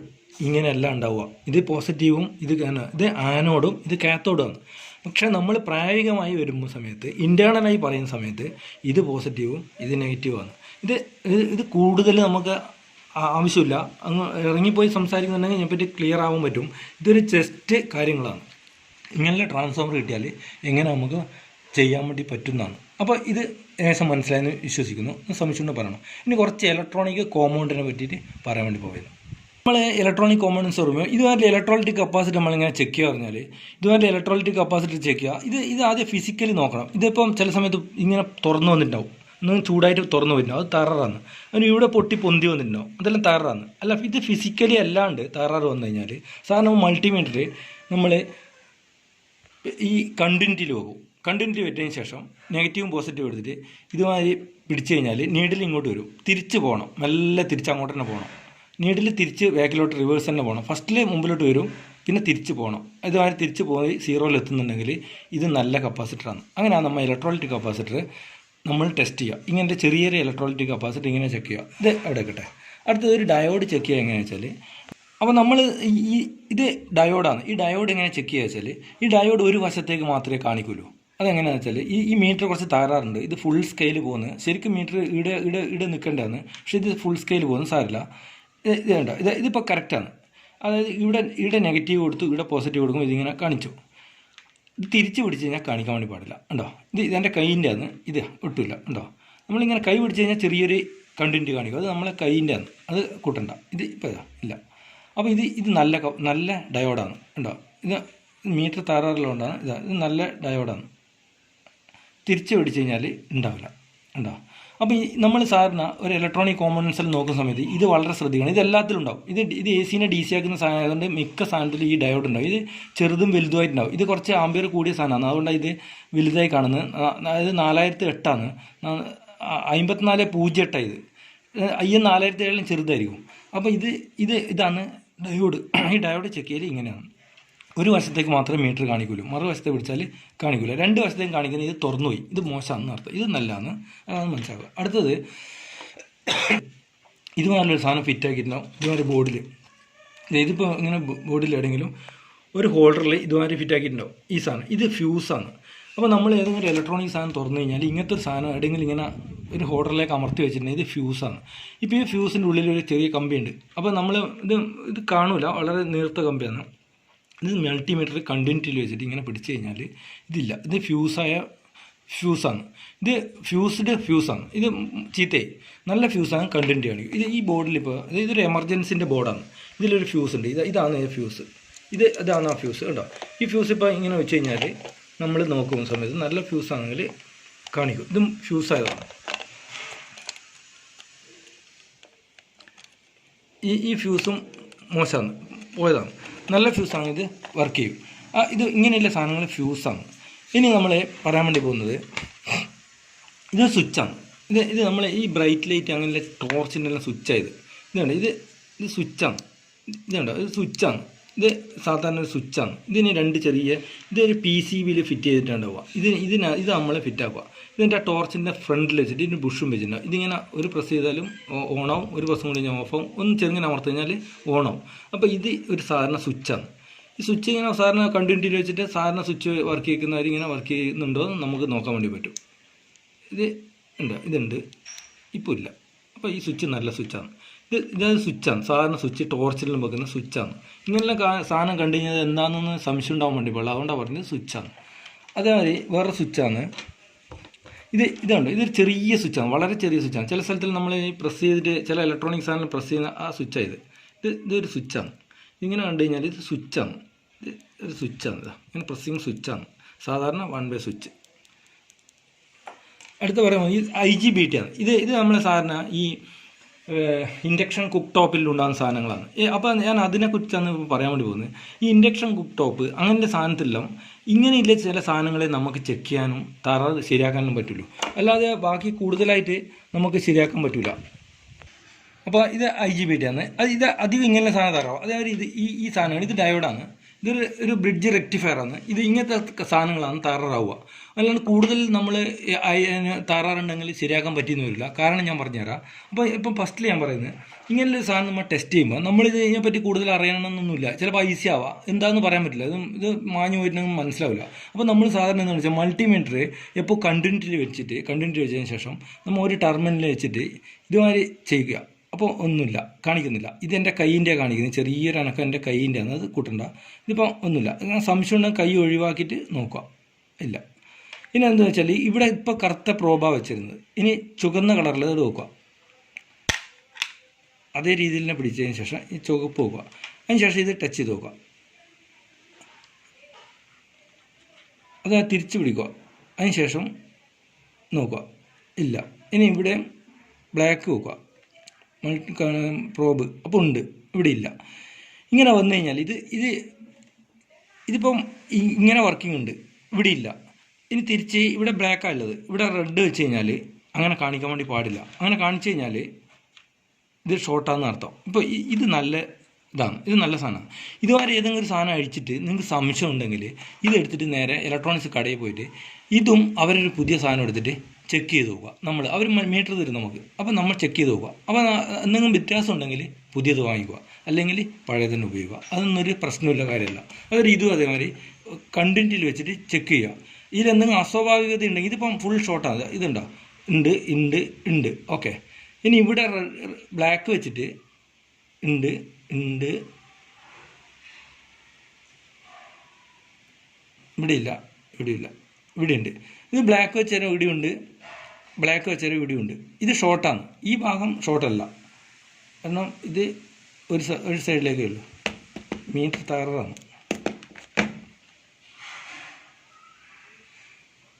ഇങ്ങനെയല്ല ഉണ്ടാവുക. ഇത് പോസിറ്റീവും ഇത് ആനോഡും ഇത് കാത്തോഡുമാണ്. പക്ഷേ നമ്മൾ പ്രായോഗികമായി വരുമ്പോൾ സമയത്ത്, ഇൻറ്റേർണലായി പറയുന്ന സമയത്ത് ഇത് പോസിറ്റീവും ഇത് നെഗറ്റീവുമാണ്. ഇത് കൂടുതൽ നമുക്ക് ആവശ്യമില്ല. അങ്ങ് ഇറങ്ങിപ്പോയി സംസാരിക്കുന്നുണ്ടെങ്കിൽ ഇതിനെപ്പറ്റി ക്ലിയർ ആവാൻ പറ്റും. ഇതൊരു ജസ്റ്റ് കാര്യങ്ങളാണ്. ഇങ്ങനെയുള്ള ട്രാൻസ്ഫോമർ കിട്ടിയാൽ എങ്ങനെ നമുക്ക് ചെയ്യാൻ വേണ്ടി പറ്റുന്നതാണ്. അപ്പോൾ ഇത് ഏകദേശം മനസ്സിലായെന്ന് വിശ്വസിക്കുന്നു. സംശയം പറയണം. ഇനി കുറച്ച് ഇലക്ട്രോണിക് കോമ്പൗണ്ടിനെ പറ്റിയിട്ട് പറയാൻ വേണ്ടി പോകുന്നു. നമ്മൾ ഇലക്ട്രോണിക് കോമ്പൗണ്ട്സ് പറയുമ്പോൾ ഇതുമാതിരി ഇലക്ട്രോളിറ്റിക് കപ്പാസിറ്റി നമ്മളിങ്ങനെ ചെക്ക് ചെയ്യുക പറഞ്ഞാൽ, ഇതുമാതിരി ഇലക്ട്രോളിറ്റിക് കപ്പാസിറ്റി ചെക്ക് ചെയ്യുക. ഇത് ആദ്യം ഫിസിക്കലി നോക്കണം. ഇതിപ്പം ചില സമയത്ത് ഇങ്ങനെ തുറന്നു വന്നിട്ടുണ്ടാവും, ഒന്നും ചൂടായിട്ട് തുറന്നു വരുന്നുണ്ടാവും, അത് തററാണ്. അതിന് ഇവിടെ പൊന്തി വന്നിട്ടുണ്ടാവും, അതെല്ലാം തററാണ്. അല്ല, ഇത് ഫിസിക്കലി അല്ലാണ്ട് തററ് വന്നു കഴിഞ്ഞാൽ സാധാരണ മൾട്ടിമീറ്റർ നമ്മൾ ഈ കണ്ടിന്യൂറ്റിയിൽ പോകും. കണ്ടിന്യൂറ്റി വെച്ചതിന് ശേഷം നെഗറ്റീവും പോസിറ്റീവും എടുത്തിട്ട് ഇതുമാതിരി പിടിച്ചു കഴിഞ്ഞാൽ നീഡിൽ ഇങ്ങോട്ട് വരും. തിരിച്ച് പോകണം, മെല്ലെ തിരിച്ച് അങ്ങോട്ട് തന്നെ പോകണം. നീഡിൽ തിരിച്ച് ബാക്കിലോട്ട് റിവേഴ്സ് തന്നെ പോകണം. ഫസ്റ്റിൽ മുമ്പിലോട്ട് വരും, പിന്നെ തിരിച്ച് പോകണം. ഇതുമാതിരി തിരിച്ച് പോയി സീറോയിൽ എത്തുന്നുണ്ടെങ്കിൽ ഇത് നല്ല കപ്പാസിറ്ററാണ്. അങ്ങനെയാണ് നമ്മൾ ഇലക്ട്രോലൈറ്റിക് കപ്പാസിറ്റർ നമ്മൾ ടെസ്റ്റ് ചെയ്യുക. ഇങ്ങനത്തെ ചെറിയൊരു ഇലക്ട്രോലൈറ്റിക് കപ്പാസിറ്റർ ഇങ്ങനെ ചെക്ക് ചെയ്യുക. ഇത് അവിടെ വെക്കട്ടെ. അടുത്തത് ഒരു ഡയോഡ് ചെക്ക് ചെയ്യുക എങ്ങനെയാണെന്ന് വെച്ചാൽ, അപ്പോൾ നമ്മൾ ഇത് ഡയോഡാണ്. ഈ ഡയോഡ് എങ്ങനെ ചെക്ക് ചെയ്യുക വെച്ചാൽ, ഈ ഡയോഡ് ഒരു വശത്തേക്ക് മാത്രമേ കാണിക്കുള്ളൂ. അതെങ്ങനെയാണെന്ന് വെച്ചാൽ, ഈ മീറ്റർ കുറച്ച് തകരാറുണ്ട്. ഇത് ഫുൾ സ്കെയിൽ പോകുന്നത്. ശരിക്കും മീറ്റർ ഇവിടെ നിൽക്കേണ്ടതാണ്, പക്ഷേ ഇത് ഫുൾ സ്കെയിൽ പോകുന്നത് സാരില്ല. ഇത് വേണ്ട, ഇതിപ്പോൾ കറക്റ്റാണ്. അതായത് ഇവിടെ നെഗറ്റീവ് കൊടുത്തു, ഇവിടെ പോസിറ്റീവ് കൊടുക്കും, ഇതിങ്ങനെ കാണിച്ചു. ഇത് തിരിച്ച് പിടിച്ച് കഴിഞ്ഞാൽ കാണിക്കാൻ വേണ്ടി പാടില്ല. ഉണ്ടോ? ഇതെൻ്റെ കൈയിൻ്റെ ആണ്. ഇത് ഒട്ടുമില്ല. ഉണ്ടോ? നമ്മളിങ്ങനെ കൈ പിടിച്ച് കഴിഞ്ഞാൽ ചെറിയൊരു കണ്ടൻറ്റ് കാണിക്കും. അത് നമ്മളെ കൈയിൻ്റെ ആണ്. അത് കൂട്ടണ്ട. ഇത് ഇപ്പോൾ ഇല്ല. അപ്പോൾ ഇത് നല്ല ഡയോഡാണ്. ഉണ്ടോ? ഇത് മീറ്റർ തകരാറുള്ളതുകൊണ്ടാണ്. ഇത് നല്ല ഡയോഡാണ്. തിരിച്ച് പിടിച്ച് കഴിഞ്ഞാൽ ഉണ്ടാവില്ല. ഉണ്ടോ? അപ്പോൾ നമ്മൾ സാധാരണ ഒരു ഇലക്ട്രോണിക് കോമ്പണൻസിൽ നോക്കുന്ന സമയത്ത് ഇത് വളരെ ശ്രദ്ധിക്കണം. ഇത് എല്ലാത്തിലും ഉണ്ടാവും. ഇത് എ സിനെ ഡി സി ആക്കുന്ന സാധനം ആയതുകൊണ്ട് മിക്ക സാധനത്തിലും ഈ ഡയോഡ് ഉണ്ടാവും. ഇത് ചെറുതും വലുതുമായിട്ടുണ്ടാവും. ഇത് കുറച്ച് ആംബിയർ കൂടിയ സാധനമാണ്, അതുകൊണ്ടാണ് ഇത് വലുതായി കാണുന്നത്. അതായത് 4008 5408 ഇത്. IN 4007 ചെറുതായിരിക്കും. അപ്പോൾ ഇതാണ് ഡയോഡ്. ഈ ഡയോഡ് ചെക്ക് ചെയ്യൽ ഇങ്ങനെയാണ്. ഒരു വശത്തേക്ക് മാത്രമേ മീറ്റർ കാണിക്കുള്ളൂ, മറുവശത്തെ പിടിച്ചാൽ കാണിക്കില്ല. രണ്ട് വശത്തേക്കും കാണിക്കുന്നത് ഇത് തുറന്നുപോയി, ഇത് മോശമാണെന്ന് അർത്ഥം. ഇത് നല്ലതാണ്, അതാണ് മനസ്സിലാക്കുക. അടുത്തത് ഇതുമാതിരിയൊരു സാധനം ഫിറ്റ് ആക്കിയിട്ടുണ്ടാവും. ഇതുമാതിരി ബോർഡിൽ, ഇതിപ്പോൾ ഇങ്ങനെ ബോർഡിൽ എവിടെയെങ്കിലും ഒരു ഹോൾഡറിൽ ഇതുമാതിരി ഫിറ്റ് ആക്കിയിട്ടുണ്ടാവും. ഈ സാധനം ഇത് ഫ്യൂസാണ്. അപ്പോൾ നമ്മൾ ഏതെങ്കിലും ഇലക്ട്രോണിക് സാധനം തുറന്നു കഴിഞ്ഞാൽ ഇങ്ങനത്തെ ഒരു സാധനം എവിടെയെങ്കിലും ഇങ്ങനെ ഒരു ഹോൾഡറിലേക്ക് അമർത്തി വെച്ചിട്ടുണ്ടെങ്കിൽ ഇത് ഫ്യൂസാണ്. ഇപ്പോൾ ഈ ഫ്യൂസിൻ്റെ ഉള്ളിൽ ഒരു ചെറിയ കമ്പിയുണ്ട്. അപ്പോൾ നമ്മൾ ഇത് കാണൂല, വളരെ നേർത്ത കമ്പിയാണ്. ഇത് മൾട്ടിമീറ്റർ കണ്ടിന്യൂറ്റിയിൽ വെച്ചിട്ട് ഇങ്ങനെ പിടിച്ചു കഴിഞ്ഞാൽ ഇതില്ല. ഇത് ഫ്യൂസാണ്. ഇത് ഫ്യൂസാണ്. ഇത് ചീത്തയായി. നല്ല ഫ്യൂസാണ്, കണ്ടിന്യൂറ്റി കാണിക്കും. ഇത് ഈ ബോർഡിൽ ഇപ്പോൾ ഇതൊരു എമർജൻസിൻ്റെ ബോർഡാണ്. ഇതിലൊരു ഫ്യൂസ് ഉണ്ട്. ഇതാണ് ഫ്യൂസ്. ഇതാണ് ആ ഫ്യൂസ്. കേട്ടോ? ഈ ഫ്യൂസ് ഇപ്പോൾ ഇങ്ങനെ വെച്ച് കഴിഞ്ഞാൽ നമ്മൾ നോക്കുന്ന സമയത്ത് നല്ല ഫ്യൂസാണെങ്കിൽ കാണിക്കും. ഇതും ഫ്യൂസായതാണ്. ഈ ഫ്യൂസും മോശമാണ്, പോയതാണ്. നല്ല ഫ്യൂസാണ്, ഇത് വർക്ക് ചെയ്യും. ഇത് ഇങ്ങനെയുള്ള സാധനങ്ങൾ ഫ്യൂസാണ്. ഇനി നമ്മൾ പറയാൻ വേണ്ടി പോകുന്നത് ഇത് സ്വിച്ചാണ്. ഇത് നമ്മൾ ഈ ബ്രൈറ്റ് ലൈറ്റ് അങ്ങനെയുള്ള ടോർച്ചിൻ്റെ എല്ലാം സ്വിച്ചായത്. ഇതുണ്ട്, ഇത് സ്വിച്ചാണ്. ഇതുണ്ടോ? ഇത് സ്വിച്ചാണ്. ഇത് സാധാരണ ഒരു സ്വിച്ചാണ്. ഇതിന് ഇതൊരു PCBയിൽ ഫിറ്റ് ചെയ്തിട്ടുണ്ടാവുക. ഇത് നമ്മൾ ഫിറ്റ് ആക്കുക. ഇതിൻ്റെ ആ ടോർച്ചിൻ്റെ ഫ്രണ്ടിൽ വെച്ചിട്ട് ഇതിന് ബുഷും വെച്ചിട്ടുണ്ടാവും. ഇതിങ്ങനെ ഒരു പ്രസ് ചെയ്താലും ഓണാവും, ഒരു പ്രസ് കൂടി ഞാൻ ഓഫാവും, ഒന്ന് ചെറുങ്ങനെ അമർത്തി കഴിഞ്ഞാൽ ഓണാവും. അപ്പോൾ ഇത് ഒരു സാധാരണ സ്വിച്ചാണ്. ഈ സ്വിച്ച് ഇങ്ങനെ സാധാരണ കണ്ടിന്യൂറ്റിയിൽ വെച്ചിട്ട് സാധാരണ സ്വിച്ച് വർക്ക് ചെയ്യുന്നവരിങ്ങനെ വർക്ക് ചെയ്യുന്നുണ്ടോ എന്ന് നമുക്ക് നോക്കാൻ വേണ്ടി പറ്റും. ഇതുണ്ട്, ഇപ്പോൾ ഇല്ല. അപ്പോൾ ഈ സ്വിച്ച് നല്ല സ്വിച്ചാണ്. ഇതൊരു സ്വിച്ചാണ്, സാധാരണ സ്വിച്ച്, ടോർച്ചിലും വെക്കുന്ന സ്വിച്ചാണ്. ഇങ്ങനെയുള്ള സാധനം കണ്ടു കഴിഞ്ഞാൽ എന്താണെന്ന് സംശയം ഉണ്ടാവാൻ വേണ്ടി പാടില്ല, അതുകൊണ്ടാണ് പറഞ്ഞത് സ്വിച്ചാണ്. അതേമാതിരി വേറെ സ്വിച്ചാണ്. ഇതുണ്ട്, ഇതൊരു ചെറിയ സ്വിച്ചാണ്, വളരെ ചെറിയ സ്വിച്ചാണ്. ചില സ്ഥലത്തിൽ നമ്മൾ പ്രസ് ചെയ്തിട്ട് ചില ഇലക്ട്രോണിക് സാധനം പ്രസ് ചെയ്യുന്ന ആ സ്വിച്ചായത്. ഇതൊരു സ്വിച്ചാണ്. ഇങ്ങനെ കണ്ടു കഴിഞ്ഞാൽ ഇത് സ്വിച്ചാണ്. ഒരു സ്വിച്ചാണ്. ഇങ്ങനെ പ്രസ്സിങ് സ്വിച്ചാണ്, സാധാരണ 1 വേ സ്വിച്ച്. അടുത്ത പറയുമ്പോൾ ഈ IGBT ആണ്. ഇത് നമ്മൾ സാധാരണ ഈ ഇൻഡക്ഷൻ കുക്ക് ടോപ്പിൽ ഉണ്ടാകുന്ന സാധനങ്ങളാണ്. അപ്പോൾ ഞാൻ അതിനെക്കുറിച്ചാണ് ഇപ്പോൾ പറയാൻ വേണ്ടി പോകുന്നത്. ഈ ഇൻഡക്ഷൻ കുക്ക് ടോപ്പ് അങ്ങനത്തെ സാധനത്തിലെല്ലാം ഇങ്ങനെയില്ല ചില സാധനങ്ങളെ നമുക്ക് ചെക്ക് ചെയ്യാനും ശരിയാക്കാനും പറ്റുള്ളൂ. അല്ലാതെ ബാക്കി കൂടുതലായിട്ട് നമുക്ക് ശരിയാക്കാൻ പറ്റില്ല. അപ്പോൾ ഇത് IGBT ആണ്. ഇത് അധികം ഇങ്ങനെ സാധനം തരാം. അതായത് ഈ സാധനമാണ്. ഇത് ഡയോഡാണ്. ഇതൊരു ബ്രിഡ്ജ് റെക്ടിഫയറാണ്. ഇത് ഇങ്ങനത്തെ സാധനങ്ങളാണ് തകരാറാവുക. അല്ലാണ്ട് കൂടുതൽ നമ്മൾ തകരാറുണ്ടെങ്കിൽ ശരിയാക്കാൻ പറ്റിയെന്ന് വരില്ല. കാരണം ഞാൻ പറഞ്ഞുതരാം. അപ്പോൾ ഇപ്പം ഫസ്റ്റിൽ ഞാൻ പറയുന്നത്, ഇങ്ങനെയുള്ള സാധനം നമ്മൾ ടെസ്റ്റ് ചെയ്യുമ്പോൾ നമ്മളിത് ഇതിനെപ്പറ്റി കൂടുതൽ അറിയണമെന്നൊന്നുമില്ല. ചിലപ്പോൾ ഈസി ആവാം, എന്താണെന്ന് പറയാൻ പറ്റില്ല. ഇത് മാഞ്ഞു പോയിട്ടുണ്ടെങ്കിൽ മനസ്സിലാവില്ല. അപ്പോൾ നമ്മൾ സാധാരണ എന്താണെന്ന് വെച്ചാൽ മൾട്ടിമീറ്റർ എപ്പോൾ കണ്ടിന്യൂറ്റി വെച്ചതിന് ശേഷം നമ്മൾ ഒരു ടെർമിനൽ വെച്ചിട്ട് ഇതുമാതിരി ചെയ്യുക. അപ്പോൾ ഒന്നുമില്ല, കാണിക്കുന്നില്ല. ഇതെൻ്റെ കൈയിൻ്റെ കാണിക്കുന്നത്, ചെറിയൊരു അനക്കം എൻ്റെ കൈയിൻ്റെ ആണ്, അത് കൂട്ടണ്ട. ഇതിപ്പോൾ ഒന്നുമില്ല. സംശയം ഉണ്ടെങ്കിൽ കൈ ഒഴിവാക്കിയിട്ട് നോക്കുക. ഇല്ല. ഇനി എന്താണെന്ന് വെച്ചാൽ ഇവിടെ ഇപ്പോൾ കറുത്ത പ്രോബാണ് വെച്ചിരുന്നത്. ഇനി ചുവന്ന കളറിൽ അത് നോക്കുക. അതേ രീതിയിൽ തന്നെ പിടിച്ചതിന് ശേഷം ഈ ചുവപ്പ് നോക്കുക. അതിന് ശേഷം ഇത് ടച്ച് ചെയ്ത് നോക്കുക. അത് തിരിച്ച് പിടിക്കുക. അതിന് ശേഷം നോക്കുക. ഇല്ല. ഇനി ഇവിടെ ബ്ലാക്ക് നോക്കുക. പ്രോബ് അപ്പോൾ ഉണ്ട്, ഇവിടെ ഇല്ല. ഇങ്ങനെ വന്നു കഴിഞ്ഞാൽ ഇതിപ്പം ഇങ്ങനെ വർക്കിംഗ് ഉണ്ട്, ഇവിടെ ഇല്ല. ഇനി തിരിച്ച് ഇവിടെ ബ്ലാക്കാണ് ഉള്ളത്, ഇവിടെ റെഡ് വെച്ച് കഴിഞ്ഞാൽ അങ്ങനെ കാണിക്കാൻ വേണ്ടി പാടില്ല. അങ്ങനെ കാണിച്ചു കഴിഞ്ഞാൽ ഇത് ഷോർട്ടാണെന്ന് അർത്ഥം. ഇപ്പോൾ ഇത് നല്ല ഇതാണ്, ഇത് നല്ല സാധനമാണ്. ഇതുവരെ ഏതെങ്കിലും ഒരു സാധനം അഴിച്ചിട്ട് നിങ്ങൾക്ക് സംശയം ഉണ്ടെങ്കിൽ ഇതെടുത്തിട്ട് നേരെ ഇലക്ട്രോണിക്സ് കടയിൽ പോയിട്ട് ഇതും അവരൊരു പുതിയ സാധനം എടുത്തിട്ട് ചെക്ക് ചെയ്ത് നോക്കുക. അവർ മീറ്റർ തരും നമുക്ക്, അപ്പോൾ നമ്മൾ ചെക്ക് ചെയ്ത് നോക്കുക. അപ്പോൾ എന്തെങ്കിലും വ്യത്യാസം ഉണ്ടെങ്കിൽ പുതിയത് വാങ്ങിക്കുക, അല്ലെങ്കിൽ പഴയ തന്നെ ഉപയോഗിക്കുക. അതൊന്നും ഒരു പ്രശ്നമില്ല കാര്യമല്ല. ഇതും അതേമാതിരി കണ്ടിന്യൂയിൽ വെച്ചിട്ട് ചെക്ക് ചെയ്യുക. ഇതിലെന്തെങ്കിലും അസ്വാഭാവികത ഉണ്ടെങ്കിൽ ഇതിപ്പം ഫുൾ ഷോർട്ടാണ്, ഇതുണ്ടോ, ഉണ്ട് ഓക്കെ. ഇനി ഇവിടെ ബ്ലാക്ക് വെച്ചിട്ട് ഉണ്ട്, ഇവിടെ ഇല്ല, ഇവിടെ ഉണ്ട്. ഇത് ബ്ലാക്ക് വെച്ചാൽ ഇവിടെയുണ്ട്, ഇത് ഷോർട്ടാണ്. ഈ ഭാഗം ഷോർട്ടല്ല, കാരണം ഇത് ഒരു സൈഡിലേക്കേ ഉള്ളൂ, മീറ്റർ തകരാറാണ്.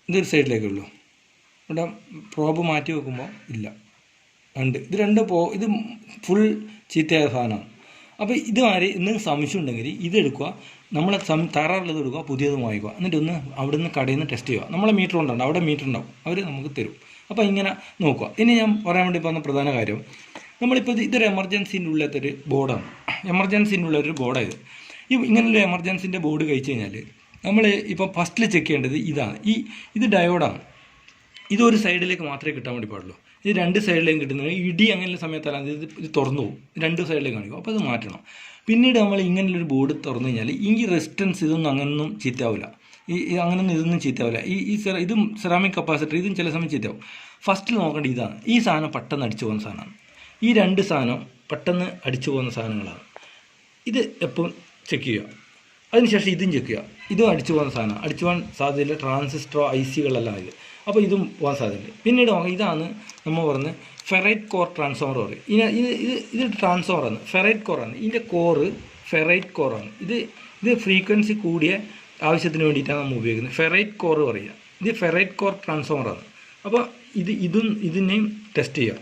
ഇതൊരു സൈഡിലേക്കേ ഉള്ളൂ, ഇവിടെ പ്രോബ് മാറ്റി വെക്കുമ്പോൾ ഇല്ല, ഉണ്ട്. ഇത് രണ്ടും ഇത് ഫുൾ ചീത്തയായ സാധനമാണ്. അപ്പോൾ ഇതുമാതിരി എന്തെങ്കിലും സംശയം ഉണ്ടെങ്കിൽ ഇതെടുക്കുക, നമ്മളെ തകരാറുള്ളത് എടുക്കുക, പുതിയത് വാങ്ങിക്കുക. എന്നിട്ട് അവിടെ നിന്ന് കടയിൽ നിന്ന് ടെസ്റ്റ് ചെയ്യുക. നമ്മളെ മീറ്റർ ഉണ്ടാവും, അവിടെ മീറ്റർ ഉണ്ടാവും, അവർ നമുക്ക് തരും. അപ്പോൾ ഇങ്ങനെ നോക്കുക. ഇനി ഞാൻ പറയാൻ വേണ്ടി പോകുന്ന പ്രധാന കാര്യം, നമ്മളിപ്പോൾ ഇതൊരു എമർജൻസിൻ്റെ ഉള്ളത്തൊരു ബോർഡാണ്, ഉള്ളൊരു ബോർഡായത്. ഇങ്ങനെയുള്ള എമർജൻസിൻ്റെ ബോർഡ് കഴിച്ച് കഴിഞ്ഞാൽ നമ്മൾ ഇപ്പോൾ ഫസ്റ്റിൽ ചെക്ക് ചെയ്യേണ്ടത് ഇതാണ്. ഇത് ഡയോഡാണ്. ഇതൊരു സൈഡിലേക്ക് മാത്രമേ കിട്ടാൻ വേണ്ടി പാടുള്ളൂ. ഇത് രണ്ട് സൈഡിലേക്കും കിട്ടുന്നത് ഇടി അങ്ങനെയുള്ള സമയത്തല്ല, ഇത് തുറന്നു പോകും, രണ്ട് സൈഡിലേക്ക് കാണിക്കും. അപ്പോൾ അത് മാറ്റണം. പിന്നീട് നമ്മൾ ഇങ്ങനെയുള്ളൊരു ബോർഡ് തുറന്നു കഴിഞ്ഞാൽ ഈ റെസിസ്റ്റൻസ് ഇതൊന്നും അങ്ങനൊന്നും ചീത്താവില്ല, ഇതൊന്നും ചീത്താവില്ല. ഇതും സെറാമിക് കപ്പാസിറ്റർ, ഇതും ചില സമയം ചീത്താവും. ഫസ്റ്റിൽ നോക്കേണ്ടത് ഇതാണ്. ഈ സാധനം പെട്ടെന്ന് അടിച്ചു പോകുന്ന സാധനമാണ്. ഈ രണ്ട് സാധനം പെട്ടെന്ന് അടിച്ചു പോകുന്ന സാധനങ്ങളാണ്. ഇത് എപ്പോഴും ചെക്ക് ചെയ്യുക. അതിനുശേഷം ഇതും ചെക്ക് ചെയ്യുക. ഇതും അടിച്ചു പോകുന്ന സാധനമാണ്, അടിച്ചു പോകാൻ സാധ്യതയില്ല, ട്രാൻസിസ്റ്ററോ IC-കളെല്ലാം ഇത്. അപ്പോൾ ഇതും പോകാൻ സാധ്യതയുണ്ട്. പിന്നീട് ഇതാണ് നമ്മൾ പറഞ്ഞ് ഫെറൈറ്റ് കോർ ട്രാൻസ്ഫോമർ പറയും. ഇത് ട്രാൻസ്ഫോമറാണ്, ഫെറൈറ്റ് കോറാണ്. ഇതിൻ്റെ ഫെറൈറ്റ് കോറാണ്. ഇത് ഫ്രീക്വൻസി കൂടിയ ആവശ്യത്തിന് വേണ്ടിയിട്ടാണ് നമ്മൾ ഉപയോഗിക്കുന്നത്. ഫെറൈറ്റ് കോർ പറയുക. ഇത് ഫെറൈറ്റ് കോർ ട്രാൻസ്ഫോമറാണ്. അപ്പോൾ ഇതിനെയും ടെസ്റ്റ് ചെയ്യുക.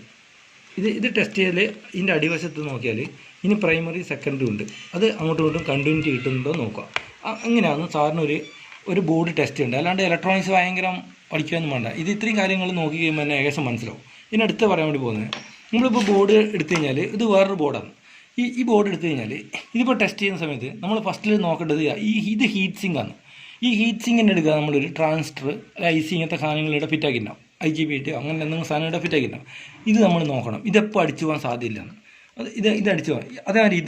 ഇത് ടെസ്റ്റ് ചെയ്താൽ ഇതിൻ്റെ അടിവശത്ത് നോക്കിയാൽ ഇനി പ്രൈമറി സെക്കൻഡറി ഉണ്ട്, അത് അങ്ങോട്ടും ഇങ്ങോട്ടും കണ്ടിന്യൂറ്റി കിട്ടുന്നുണ്ടോ നോക്കുക. അങ്ങനെയാണ് സാറിന് ഒരു ബോർഡ് ടെസ്റ്റ് ചെയ്യേണ്ടത്. അല്ലാണ്ട് ഇലക്ട്രോണിക്സ് ഭയങ്കര പഠിക്കാനൊന്നും വേണ്ട. ഇത്രയും കാര്യങ്ങൾ നോക്കി കഴിയുമ്പോൾ തന്നെ ഏകദേശം മനസ്സിലാവും. ഇതിനടുത്ത് പറയാൻ വേണ്ടി പോകുന്നത്, നമ്മളിപ്പോൾ ബോർഡ് എടുത്തു കഴിഞ്ഞാൽ ഇത് വേറൊരു ബോർഡാണ്. ഈ ബോർഡ് എടുത്തു കഴിഞ്ഞാൽ ഇതിപ്പോൾ ടെസ്റ്റ് ചെയ്യുന്ന സമയത്ത് നമ്മൾ ഫസ്റ്റിൽ നോക്കേണ്ടത് ഇത് ഹീറ്റ് സിങ്ക് ആണ്. ഈ ഹീറ്റ് സിങ്കിൻ്റെ എടുക്കുക നമ്മളൊരു ട്രാൻസിസ്റ്റർ, IC ഇങ്ങനത്തെ സാധനങ്ങളിവിടെ ഫിറ്റാക്കിയിട്ടുണ്ടാവും, IGBT അങ്ങനെ എന്തെങ്കിലും സാധനം ഫിറ്റാക്കിയിട്ടുണ്ടാവും. ഇത് നമ്മൾ നോക്കണം, ഇതെപ്പോൾ അടിച്ചു പോകാൻ സാധ്യതയില്ലെന്ന്. ഇത് അടിച്ചു പോകാൻ അതേമാതിരി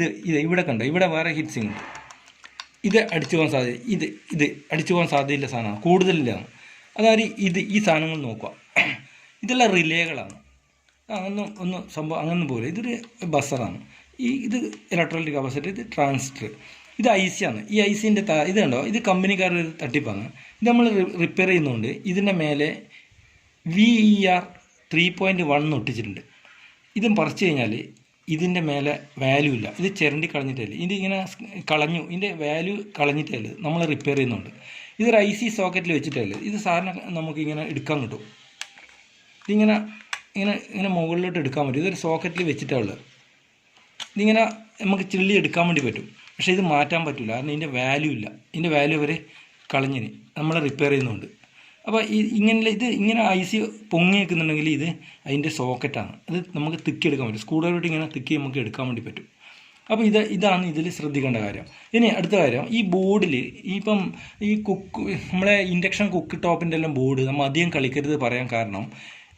ഇവിടെ കണ്ടോ, ഇവിടെ വേറെ ഹീറ്റ് സിങ്ക് ഉണ്ട്, ഇത് അടിച്ചു പോകാൻ സാധ്യത ഇത് അടിച്ചു പോകാൻ സാധ്യതയില്ല സാധനമാണ്, കൂടുതലില്ലാണ്. അതായത് ഈ സാധനങ്ങൾ നോക്കുക. ഇതെല്ലാം റിലേകളാണ്, ഒന്നും സംഭവം അങ്ങനൊന്നും പോലെ. ഇതൊരു ബസറാണ്. ഇത് ഇലക്ട്രോണിക് കപ്പാസിറ്റർ, ഇത് ട്രാൻസിസ്റ്റർ, ഇത് IC ആണ്. ഈ IC-ൻ്റെ ഇത് കണ്ടോ, ഇത് കമ്പനിക്കാരുടെ ഒരു തട്ടിപ്പാണ്. ഇത് നമ്മൾ റിപ്പയർ ചെയ്യുന്നതുകൊണ്ട് ഇതിൻ്റെ മേലെ VER 3.1 ഒട്ടിച്ചിട്ടുണ്ട്. ഇതും പറിച്ചു കഴിഞ്ഞാൽ ഇതിൻ്റെ മേലെ വാല്യൂ ഇല്ല, ഇത് ചിരണ്ടി കളഞ്ഞിട്ടല്ലേ, ഇതിങ്ങനെ കളഞ്ഞു, ഇതിൻ്റെ വാല്യൂ കളഞ്ഞിട്ടല്ലേ നമ്മൾ റിപ്പയർ ചെയ്യുന്നുണ്ട്. ഇതൊരു IC സോക്കറ്റിൽ വെച്ചിട്ടല്ലേ, ഇത് സാറിന് നമുക്കിങ്ങനെ എടുക്കാൻ കിട്ടും. ഇങ്ങനെ മുകളിലോട്ട് എടുക്കാൻ പറ്റും. ഇതൊരു സോക്കറ്റിൽ വെച്ചിട്ടുള്ളത്. ഇതിങ്ങനെ നമുക്ക് ചിള്ളി എടുക്കാൻ വേണ്ടി പറ്റും. പക്ഷേ ഇത് മാറ്റാൻ പറ്റില്ല, കാരണം ഇതിൻ്റെ വാല്യൂ ഇല്ല. ഇതിൻ്റെ വാല്യൂ അവർ കളഞ്ഞിന്, നമ്മൾ റിപ്പയർ ചെയ്യുന്നുണ്ട്. അപ്പോൾ ഇങ്ങനെ IC പൊങ്ങി വെക്കുന്നുണ്ടെങ്കിൽ ഇത് അതിൻ്റെ സോക്കറ്റാണ്, അത് നമുക്ക് തിക്കിയെടുക്കാൻ പറ്റും. സ്ക്രൂഡ്രൈവറിട്ട് ഇങ്ങനെ തിക്കി നമുക്ക് എടുക്കാൻ വേണ്ടി പറ്റും. അപ്പോൾ ഇതാണ് ഇതിൽ ശ്രദ്ധിക്കേണ്ട കാര്യം. ഇനി അടുത്ത കാര്യം, ഈ ബോർഡിൽ ഇപ്പം നമ്മളെ ഇൻഡക്ഷൻ കുക്ക് ടോപ്പിൻ്റെ എല്ലാം ബോർഡ് നമ്മൾ അധികം കളിക്കരുത് പറയാൻ കാരണം,